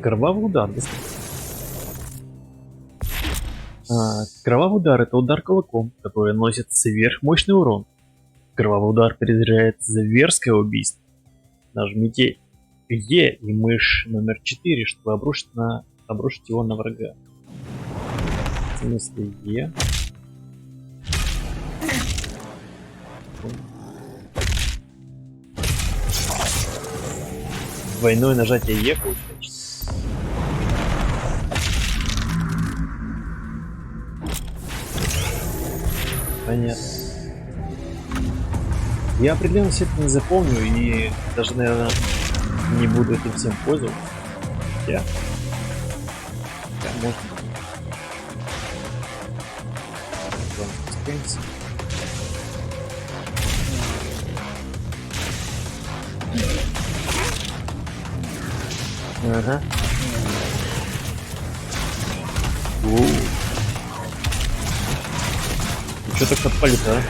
Кровавый удар, да? Кровавый удар — это удар кулаком, который наносит сверхмощный урон. Кровавый удар перезаряжает зверское убийство. Нажмите Е и мышь номер 4, чтобы обрушить его на врага. В смысле Е. Двойное нажатие Е получается. Понятно. Я определенно все это не запомню и даже, наверное, не буду этим всем пользоваться. Я может. Ладно, спускаемся. Ага. И чё так отпали-то, а?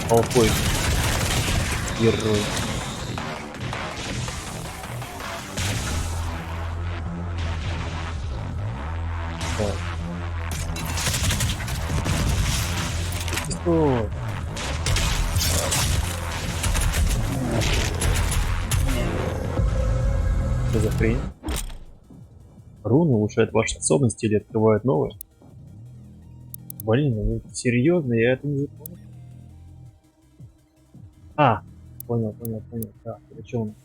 Толпой. Герой. Так. Что? Что за хрень? Руны улучшают ваши способности или открывают новые? Блин, ну серьезно, я это не запомнил. А, понял. Так, причем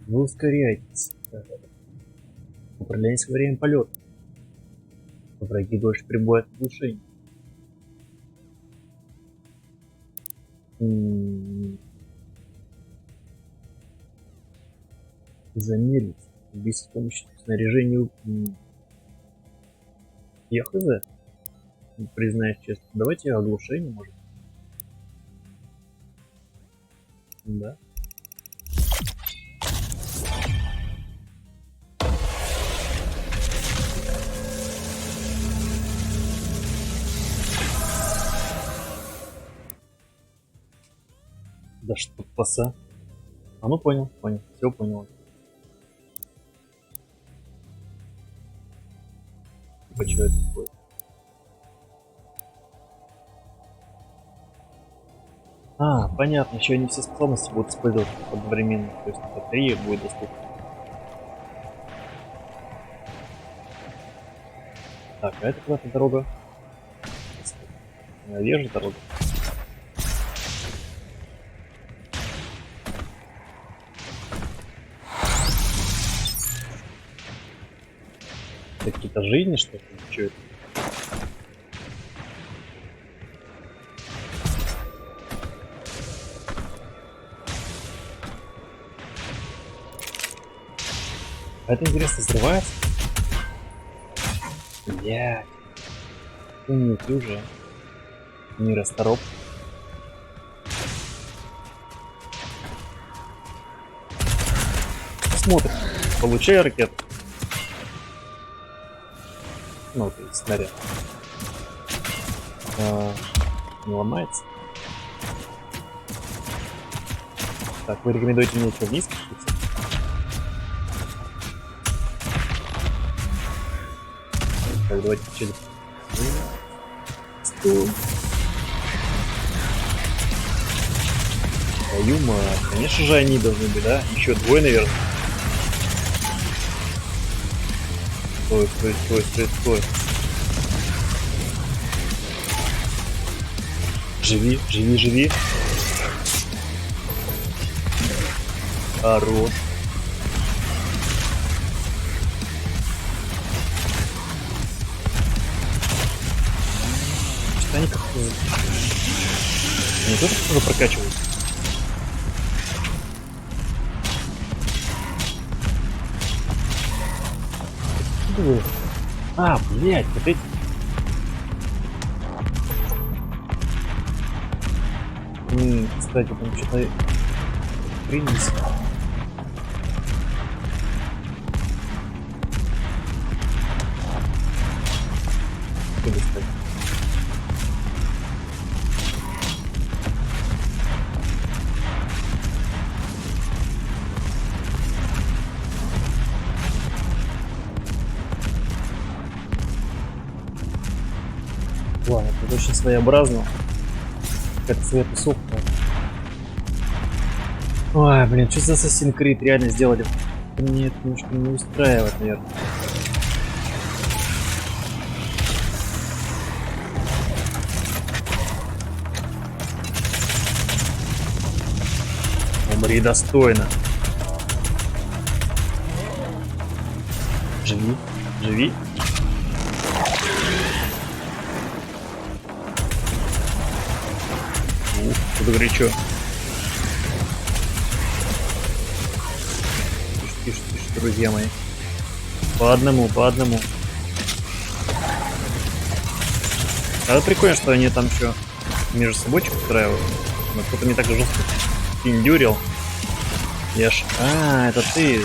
вы ускоряетесь. Управляетесь во время полета. Враги дольше прибывают в глушении. Замерить. Без помощи снаряжения. Я хз. Признаюсь честно. Давайте оглушение, может. Да. Да что паса. А ну понял. Все понял. Почему это такое? А, понятно, еще не все способности будут использовать одновременно, то есть батарея будет доступна. Так, а это куда-то дорога? Наверх же дорога. Какие-то жизни, что ли? Чё это? А это интересно взрывается? Блядь. Ты уже. Не растороп. Смотрим. Получай ракету. Ну, то есть снаряд. Не ломается. Так, вы рекомендуете мне что, вниз спуститься? Так, давайте через... Твою мать, конечно же они должны быть, да? Еще двое, наверное. Стой. Живи. Хорош. Что они как-то... Они тоже что-то прокачивают? А, блядь, вот эти... Кстати, там что-то... Принес. Что достать? Ладно, это очень своеобразно. Как цвет усохло. Ой, блин, что за Assassin's Creed реально сделали? Мне это немножко не устраивает, наверное. И достойно. Живи, живи. Ух, тут горячо. Тише, друзья мои. По одному, по одному. А прикольно, что они там еще между собой устраивают. Но кто-то не так жестко пиндюрил. Я ж... А, это ты.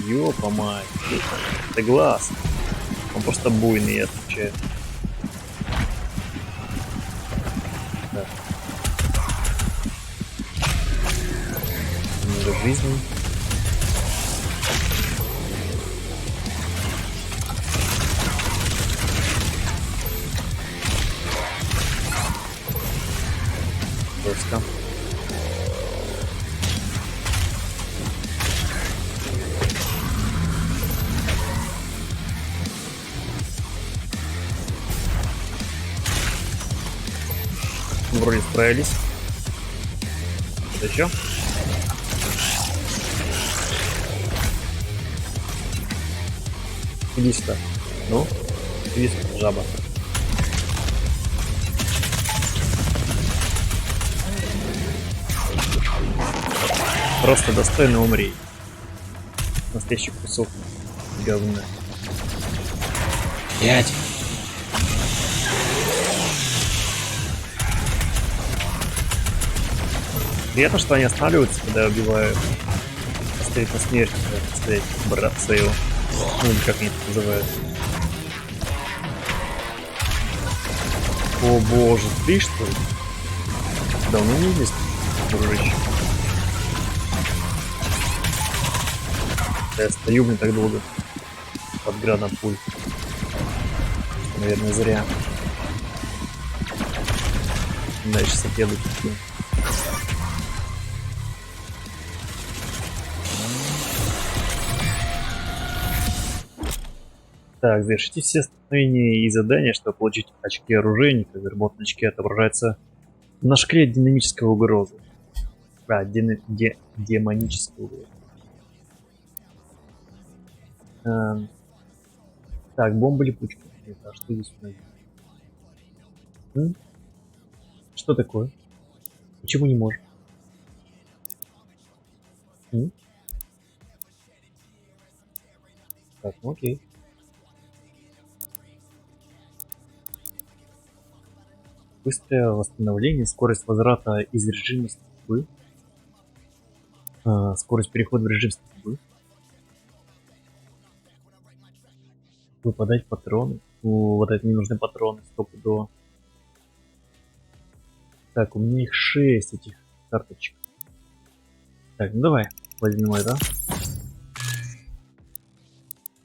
Ёпа мать. Это глаз. Он просто буйный, я отвечаю. Так. Много жизни. Жестко. Вроде справились. Это еще? Иди сюда. Ну, иди сюда, жаба. Просто достойно умри. Настоящий кусок говна. 5. Приятно, что они останавливаются, когда я убиваю. Оставить на смерть, так сказать, брат своего. Ну или как они это называют. О боже, ты что ли? Давно не виделись, дружище. Я стою, блин, так долго. Под градом пуль. Наверное, зря. Дальше соседу такие. Так, завершите все столкновения и задания, чтобы получить очки оружейника. Заработанные очки отображаются на шкале динамической угрозы. А, демонической угрозы. Так, бомба-липучка. А что здесь у нас? Что такое? Почему не можем? Так, ну окей. Быстрое восстановление, скорость возврата из режима стрельбы, скорость перехода в режим стрельбы, выпадать патроны. Вот это не нужны патроны, стопудово. Так, у меня их 6 этих карточек. Так, ну давай, возьмем это.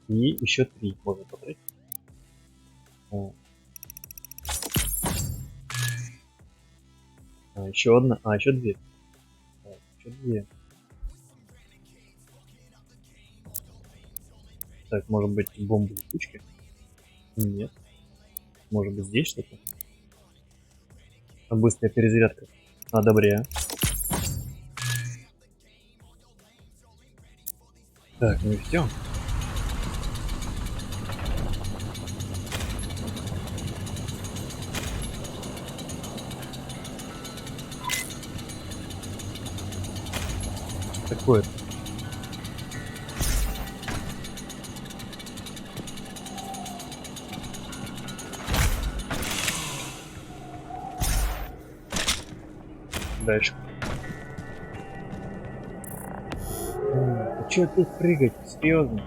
И еще 3 можно потратить. Еще одна, еще 2. Так, еще 2. Так, может быть, бомбы липучки? Нет. Может быть, здесь что-то? Быстрая перезарядка. Одобряю. Так, ну и все. Такое. Дальше. А чё тут прыгать? Серьезно?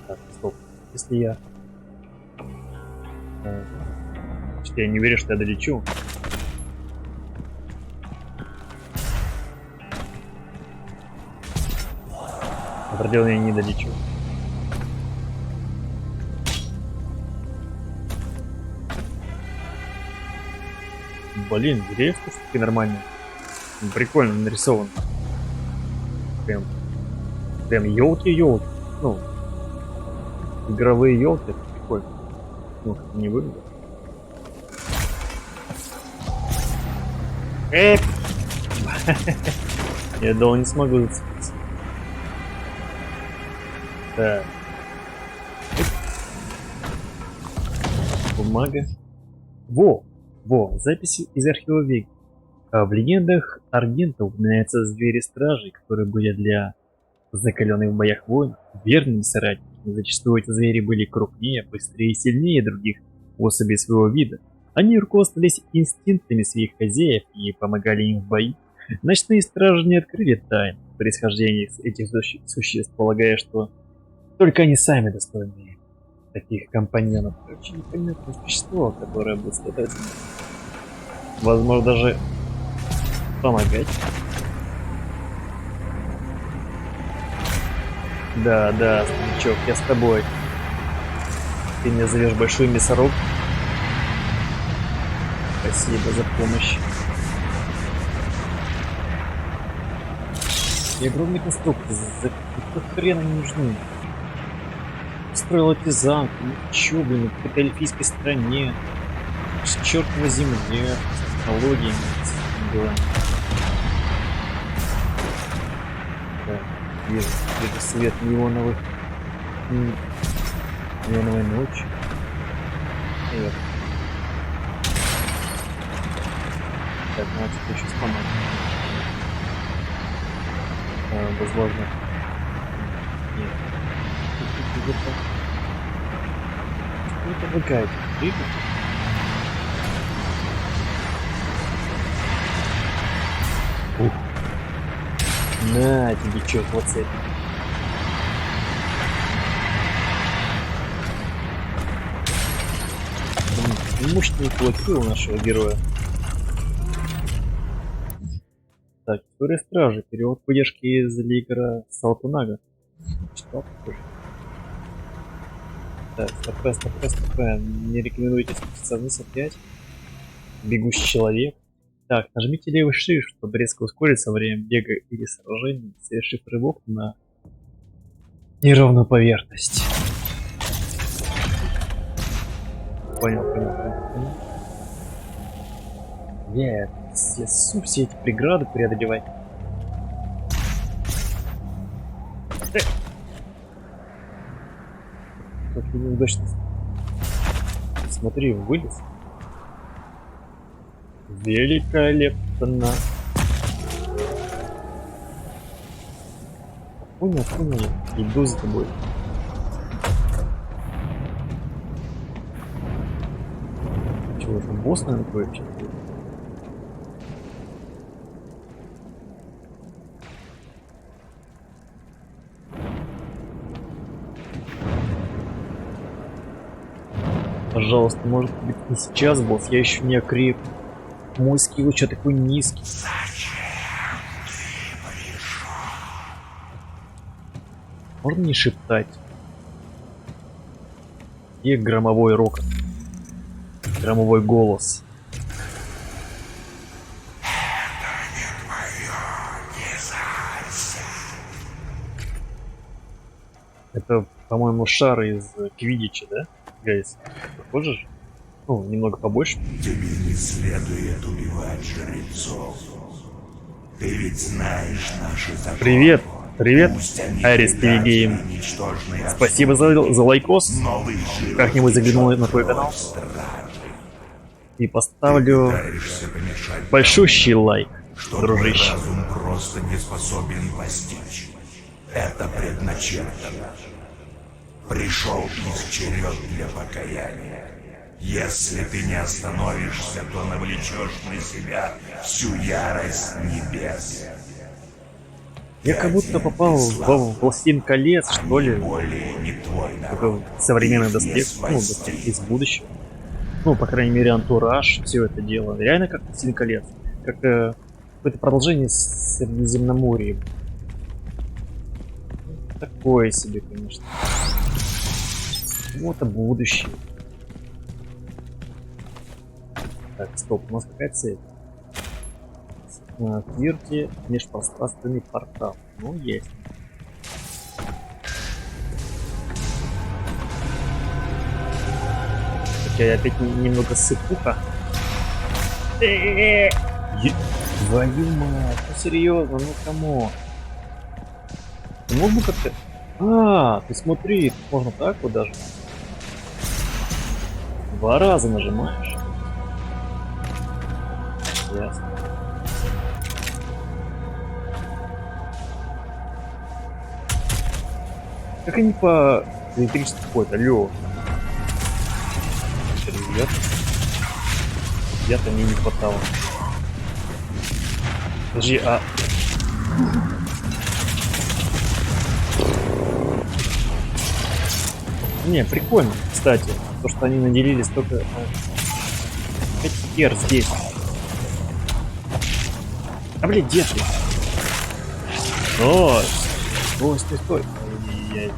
Так, стоп. Если я... я не верю, что я долечу. Определенно я не долечу. Блин, деревья такие нормальные. Прикольно нарисован. Прям елки. Ну, игровые елки, это прикольно. Ну, как не выглядит. Я думал, не смогу зацепиться. Так. Бумага. Во! Записи из архива Веги. В легендах Аргента упоминаются звери-стражи, которые были для закаленных в боях воинов верными соратниками. Зачастую эти звери были крупнее, быстрее и сильнее других особей своего вида. Они руководствовались инстинктами своих хозяев и помогали им в бою. Ночные стражи не открыли тайн происхождения этих существ, полагая, что только они сами достойны таких компаньонов. Короче, непонятное существо, которое будет страдать. Возможно, даже помогать. Да, старичок, я с тобой. Ты меня зовешь большой мясоруб. Спасибо за помощь. И огромный конструктор, за какого хрена не нужны? Строил эти замки, ну чё, блин, в какой-то эльфийской стране. С чертовой земле, с технологиями, с делами. Так, вижу свет неоновой ночи. Привет. Так, надо что-то еще сломать. Возможно. Нет. Это выкает. Ух. На тебе чё, вот с этим. Мощные кулаки у нашего героя. Так, история стражи. Перевод поддержки из Лигра Салтунага. Читал тоже. Так, стопэ. Не рекомендуйте спуститься вниз опять. Бегущий человек. Так, нажмите левый shift, чтобы резко ускориться во время бега или сражения, совершив рывок на неровную поверхность. Понял. Нет, я все эти преграды преодолевать. Как неудачно. Смотри, вылез. Великолепно. Понял. Иду за тобой. Чего, это босс, наверное, такой вообще? Пожалуйста, может быть не сейчас, босс, я еще не окреп. Мой скилл что такой низкий. Можно не шептать. И громовой рокот. Громовой голос. Это, по-моему, шар из Квиддича, да? Гайс, похоже же? Ну, немного побольше. Тебе не следует убивать жрецов. Ты ведь знаешь наши законы. Привет, Арис ТВ Гейм. Спасибо за лайкос. Как-нибудь заглянул на твой канал. И поставлю большущий лайк, дружище. Разум просто не способен постичь. Это предначертано. Пришел их черед для покаяния. Если ты не остановишься, то навлечешь на себя всю ярость небес. Я как будто попал в «Властелин колец», что ли. Более не твой Такой современный доспех, ну, доспех из будущего. Ну, по крайней мере, антураж, все это дело. Реально как «Властелин колец». Как какое-то продолжение Средиземноморья. Такое себе, конечно. Вот это будущее. Так, стоп, у нас какая цель? Отвергните межпространственный портал. Ну, есть. Я опять немного сыпуха. Твою мать, ну серьезно, ну кому? Ты мог бы как-то... А, ты смотри, тут можно так вот даже. 2 раза нажимаешь. Ясно. Как они по электричеству ходят? Алло. Привет. Я-то мне не хватало. Подожди, а... Не, прикольно, кстати. То, что они наделили столько... Хер здесь. А, блин, где ты? О, стой, стой, стой. Ай-яй-яй.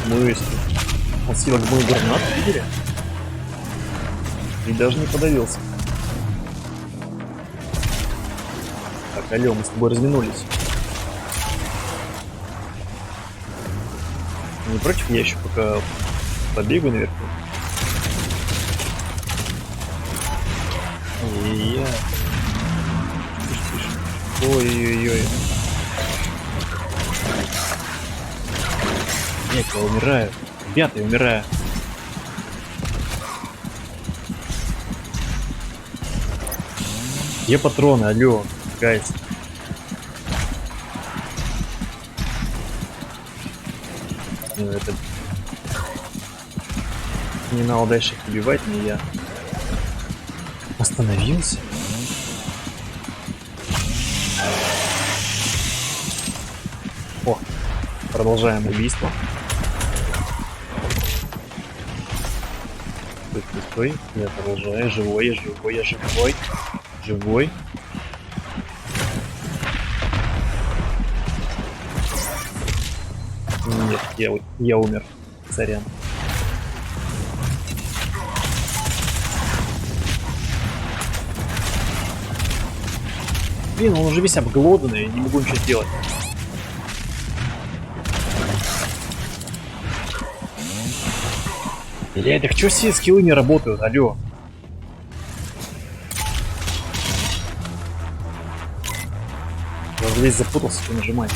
Мы он сила мой гранат, видели? И даже не подавился. Так, алло, мы с тобой разминулись. Не против, я еще пока побегу наверху. Ой-ой-ой. Ой-ой-ой. Нет, я умираю. Ребята, я умираю. Где патроны? Алло, гайс. Ну, это... Не надо дальше их убивать, но я остановился. О, продолжаем убийство. Стой, стой, стой. Я продолжаю. Живой, я живой, я живой. Живой. Нет, я умер. Сорян. Блин, он уже весь обглоданный, не могу ничего сделать. Блядь, так чё все скиллы не работают, алло? Я уже весь запутался, что нажимать.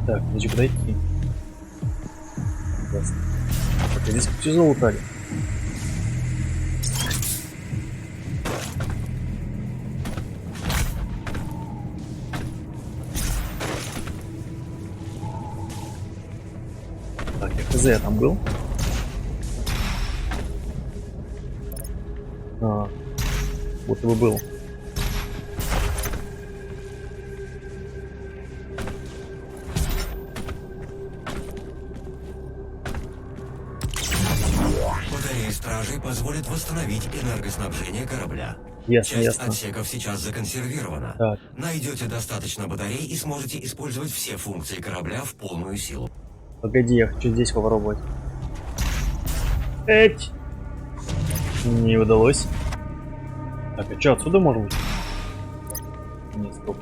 Так, подожди, куда идти? Ясно. Так, а здесь все залутали. Так, я хз, я там был. А, вот и был. Батареи стражей позволят восстановить энергоснабжение корабля. Ясно, Часть ясно. отсеков сейчас законсервирована. Так. Найдете достаточно батарей и сможете использовать все функции корабля в полную силу. Погоди, я хочу здесь попробовать. Эть! Не удалось. Так, а что, отсюда можно? Не, стоп.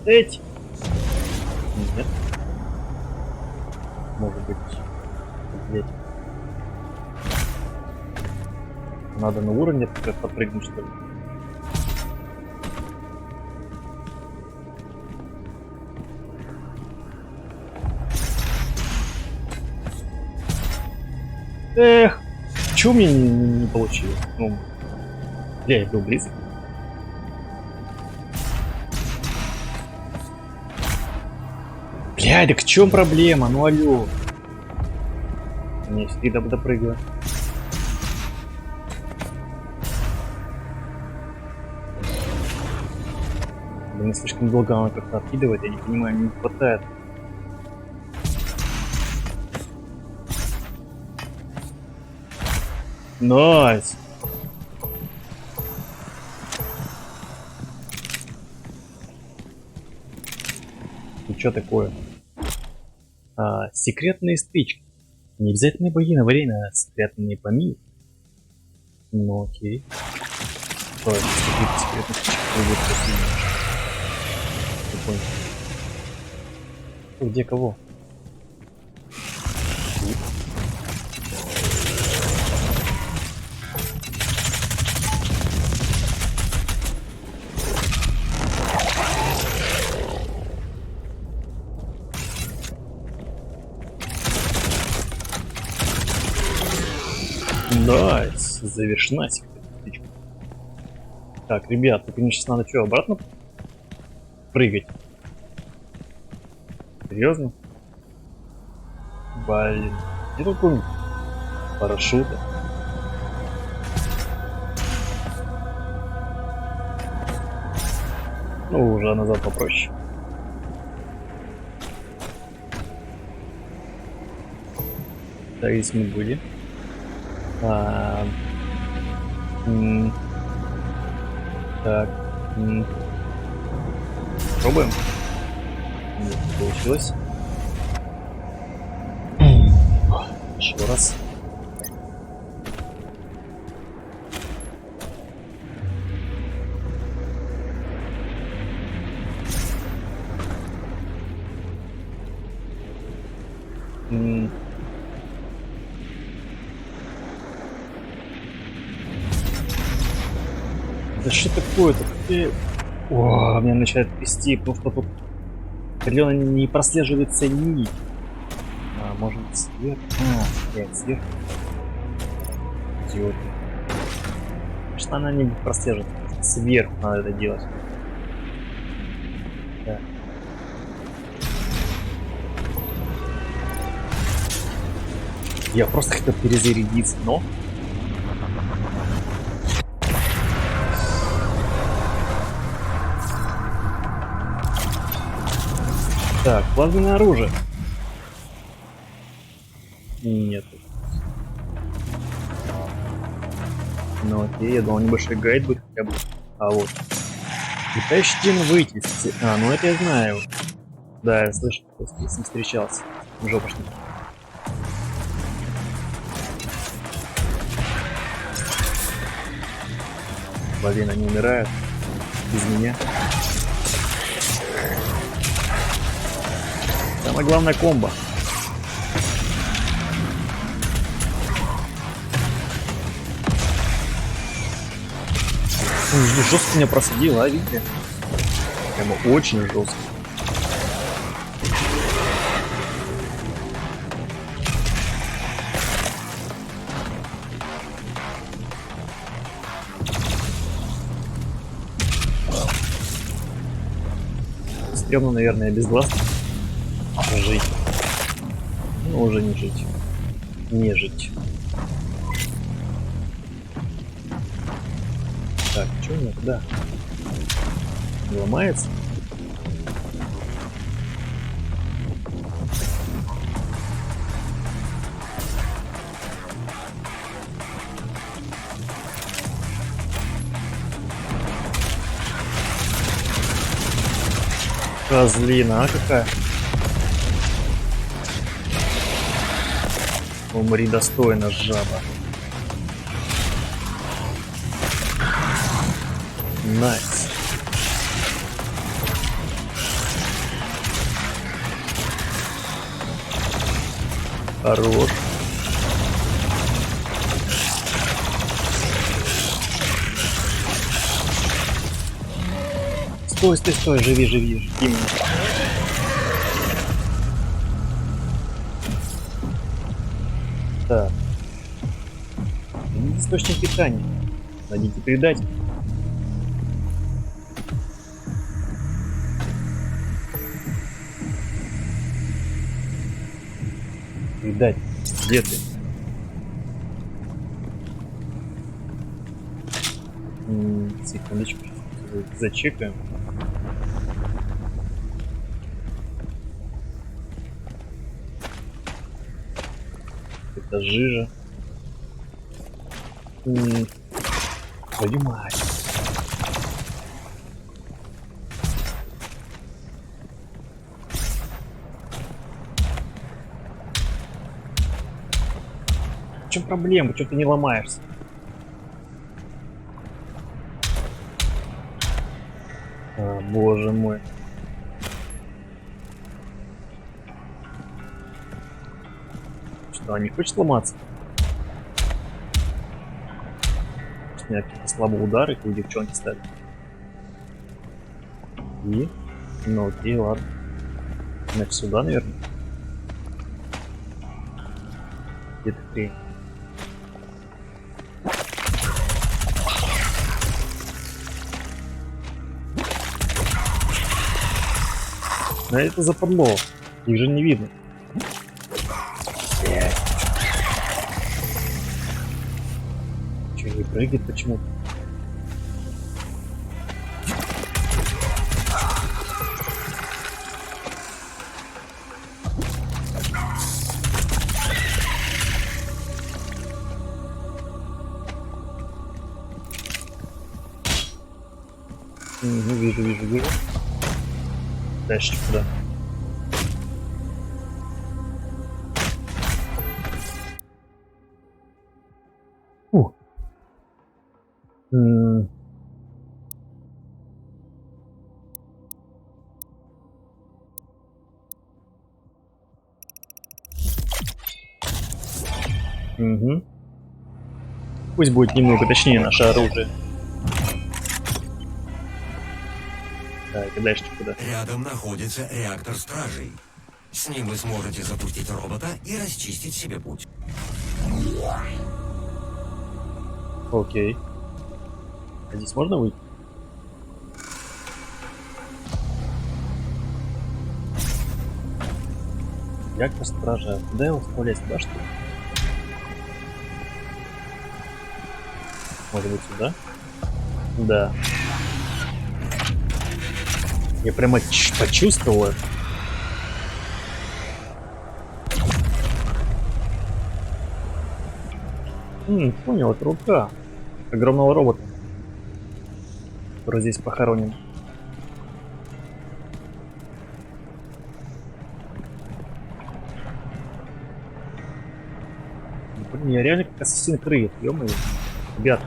Эть! Нет. Может быть. Блять. Надо на уровне подпрыгнуть, что ли? Эх, чё мне не получилось? Ну, бля, я был близко. Бля, так в чем проблема? Ну алло. Не, всегда допрыгаю. Блин, слишком долго она как-то откидывает, я не понимаю, не хватает. Найс! И чё такое? Секретные стычки. Не обязательно бои на время, а секретные помимо. Ну окей. Что это? Секретные стычки будут такие. Не понял. Где кого? Найс, завершена секретная стычка. Так, ребят, тут мне сейчас надо что, обратно прыгать? Серьезно? Блин, где тут помню? Парашюты. Ну, уже назад попроще. Так, здесь мы были. Так. Пробуем. Нет, не получилось. Еще раз. Да что такое-то? О, меня начинает трясти, потому что тут определенно не прослеживается нить. А, может быть сверху? Нет, сверху. Идиот. Что она не прослеживается? Сверху надо это делать. Да. Я просто хотел перезарядиться, но... Так, плазменное оружие. Нет. Ну окей, я думал, небольшой гайд будет хотя бы. А вот. Летающий демон выйти. А, ну это я знаю. Да, я слышал, я с ним встречался. Жопошник. Блин, они умирают. Без меня. Самое главное комбо. Жестко меня просадил, а видите? Прямо очень жестко. Стремно, наверное, без глаз жить. Ну, уже не жить. Не жить. Так, что у меня куда? Не ломается? Козлина, а какая? Умри достойно, жаба. Найс. Хорош. Стой, стой, стой, живи, живи, жди меня. Так. Источник питания. Найдите передать. Передать. Где ты? Секундочку. Зачекаем. Это жижа. Твою мать. чем проблема? Чё ты не ломаешься? О, боже мой. Что, не хочет ломаться? Может, у меня какие-то слабые удары, как у девчонки стали. И? Ну окей, ладно. Значит, сюда, наверное. Где-то хрень. Да это западло. Их же не видно. Че, не прыгает почему-то? Вижу. Дальше куда? Фу. Угу. Пусть будет немного точнее наше оружие. Так, и дальше куда? Рядом находится реактор стражей. С ним вы сможете запустить робота и расчистить себе путь. Окей. А здесь можно выйти? Реактор стража. Куда его вставлять? Сюда, что ли? Может быть, сюда? Да. Я прямо почувствовал это. Понял, это рука огромного робота, который здесь похоронен. Блин, я реально как Assassin's Creed, ё-моё. Ребят.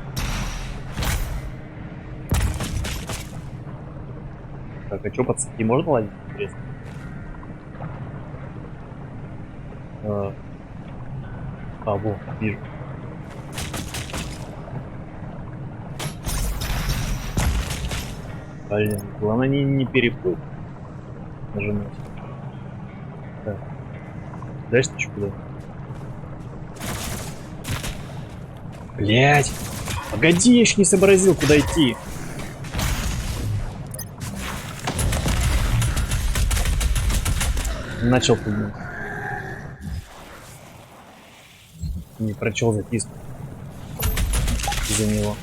Так, а чё, по цепи можно ловить? Интересно. Вот, вижу. Блин, главное не переплыть. Нажимать. Так. Дальше ты куда? Блять! Погоди, я еще не сообразил, куда идти. Начал поднимать. Не прочел записку из-за него.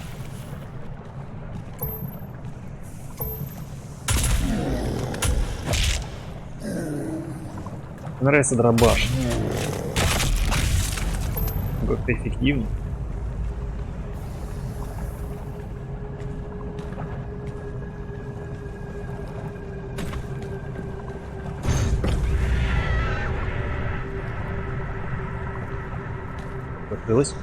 Нравится дробаш. Как-то эффективно. Открылось.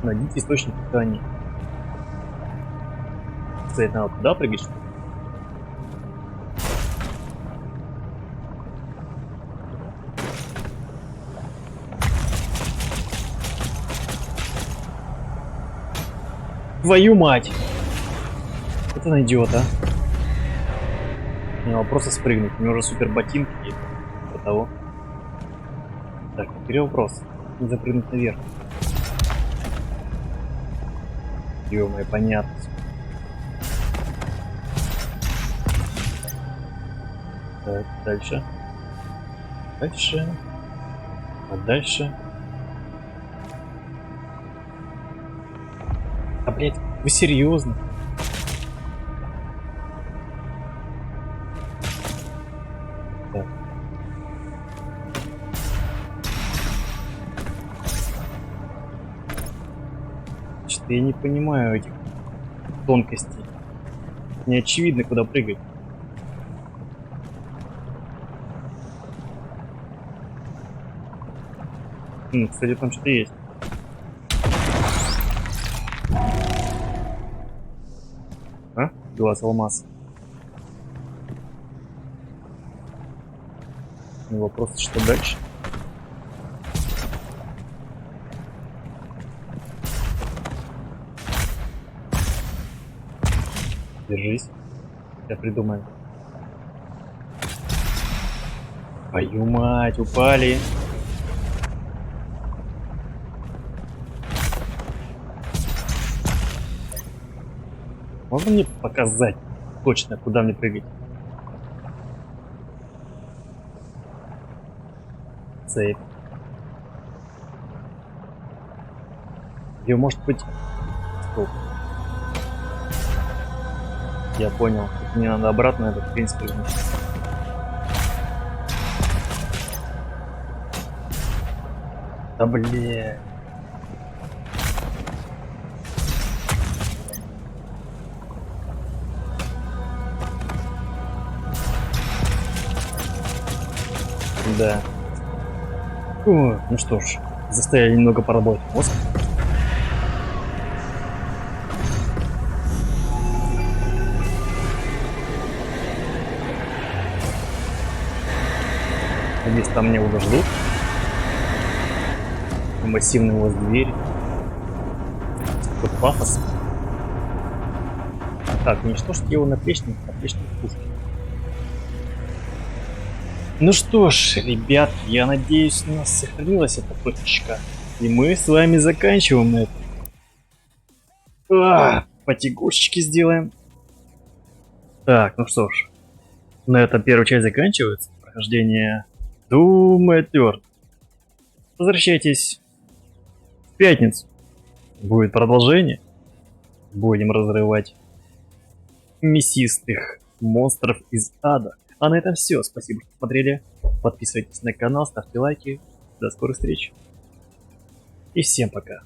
Найдите источник питания. Кстати, надо туда прыгать, что ли? Твою мать! Это найдет, а? Не, надо просто спрыгнуть. У него уже супер ботинки есть. Типа того. Так, теперь вопрос. Не запрыгнуть наверх. Ё-моё, понятно. Так, дальше. Дальше. А дальше. А, блядь, вы серьезно? Так. Я не понимаю этих тонкостей. Не очевидно, куда прыгать. Кстати, там что-то есть. А? Глаз алмаз. Ну, вопрос, что дальше? Держись. Я придумаю. Твою мать, упали. Можно мне показать точно, куда мне прыгать? Сейф. Ее может быть... Стоп. Я понял. Тут мне надо обратно этот хрень спрыгнуть. Да блин. Да. О, ну что ж, заставили немного поработать мозг. Надеюсь, там меня уже ждут. Массивный у вас дверь. Тут пафос. Так, уничтожьте его наплечник пушки. Ну что ж, ребят, я надеюсь, у нас сохранилась эта точечка. И мы с вами заканчиваем на этом. Потягушечки сделаем. Так, ну что ж. На этом первая часть заканчивается. Прохождение Doom Eternal. Возвращайтесь в пятницу. Будет продолжение. Будем разрывать мясистых монстров из ада. А на этом все. Спасибо, что смотрели. Подписывайтесь на канал, ставьте лайки. До скорых встреч. И всем пока.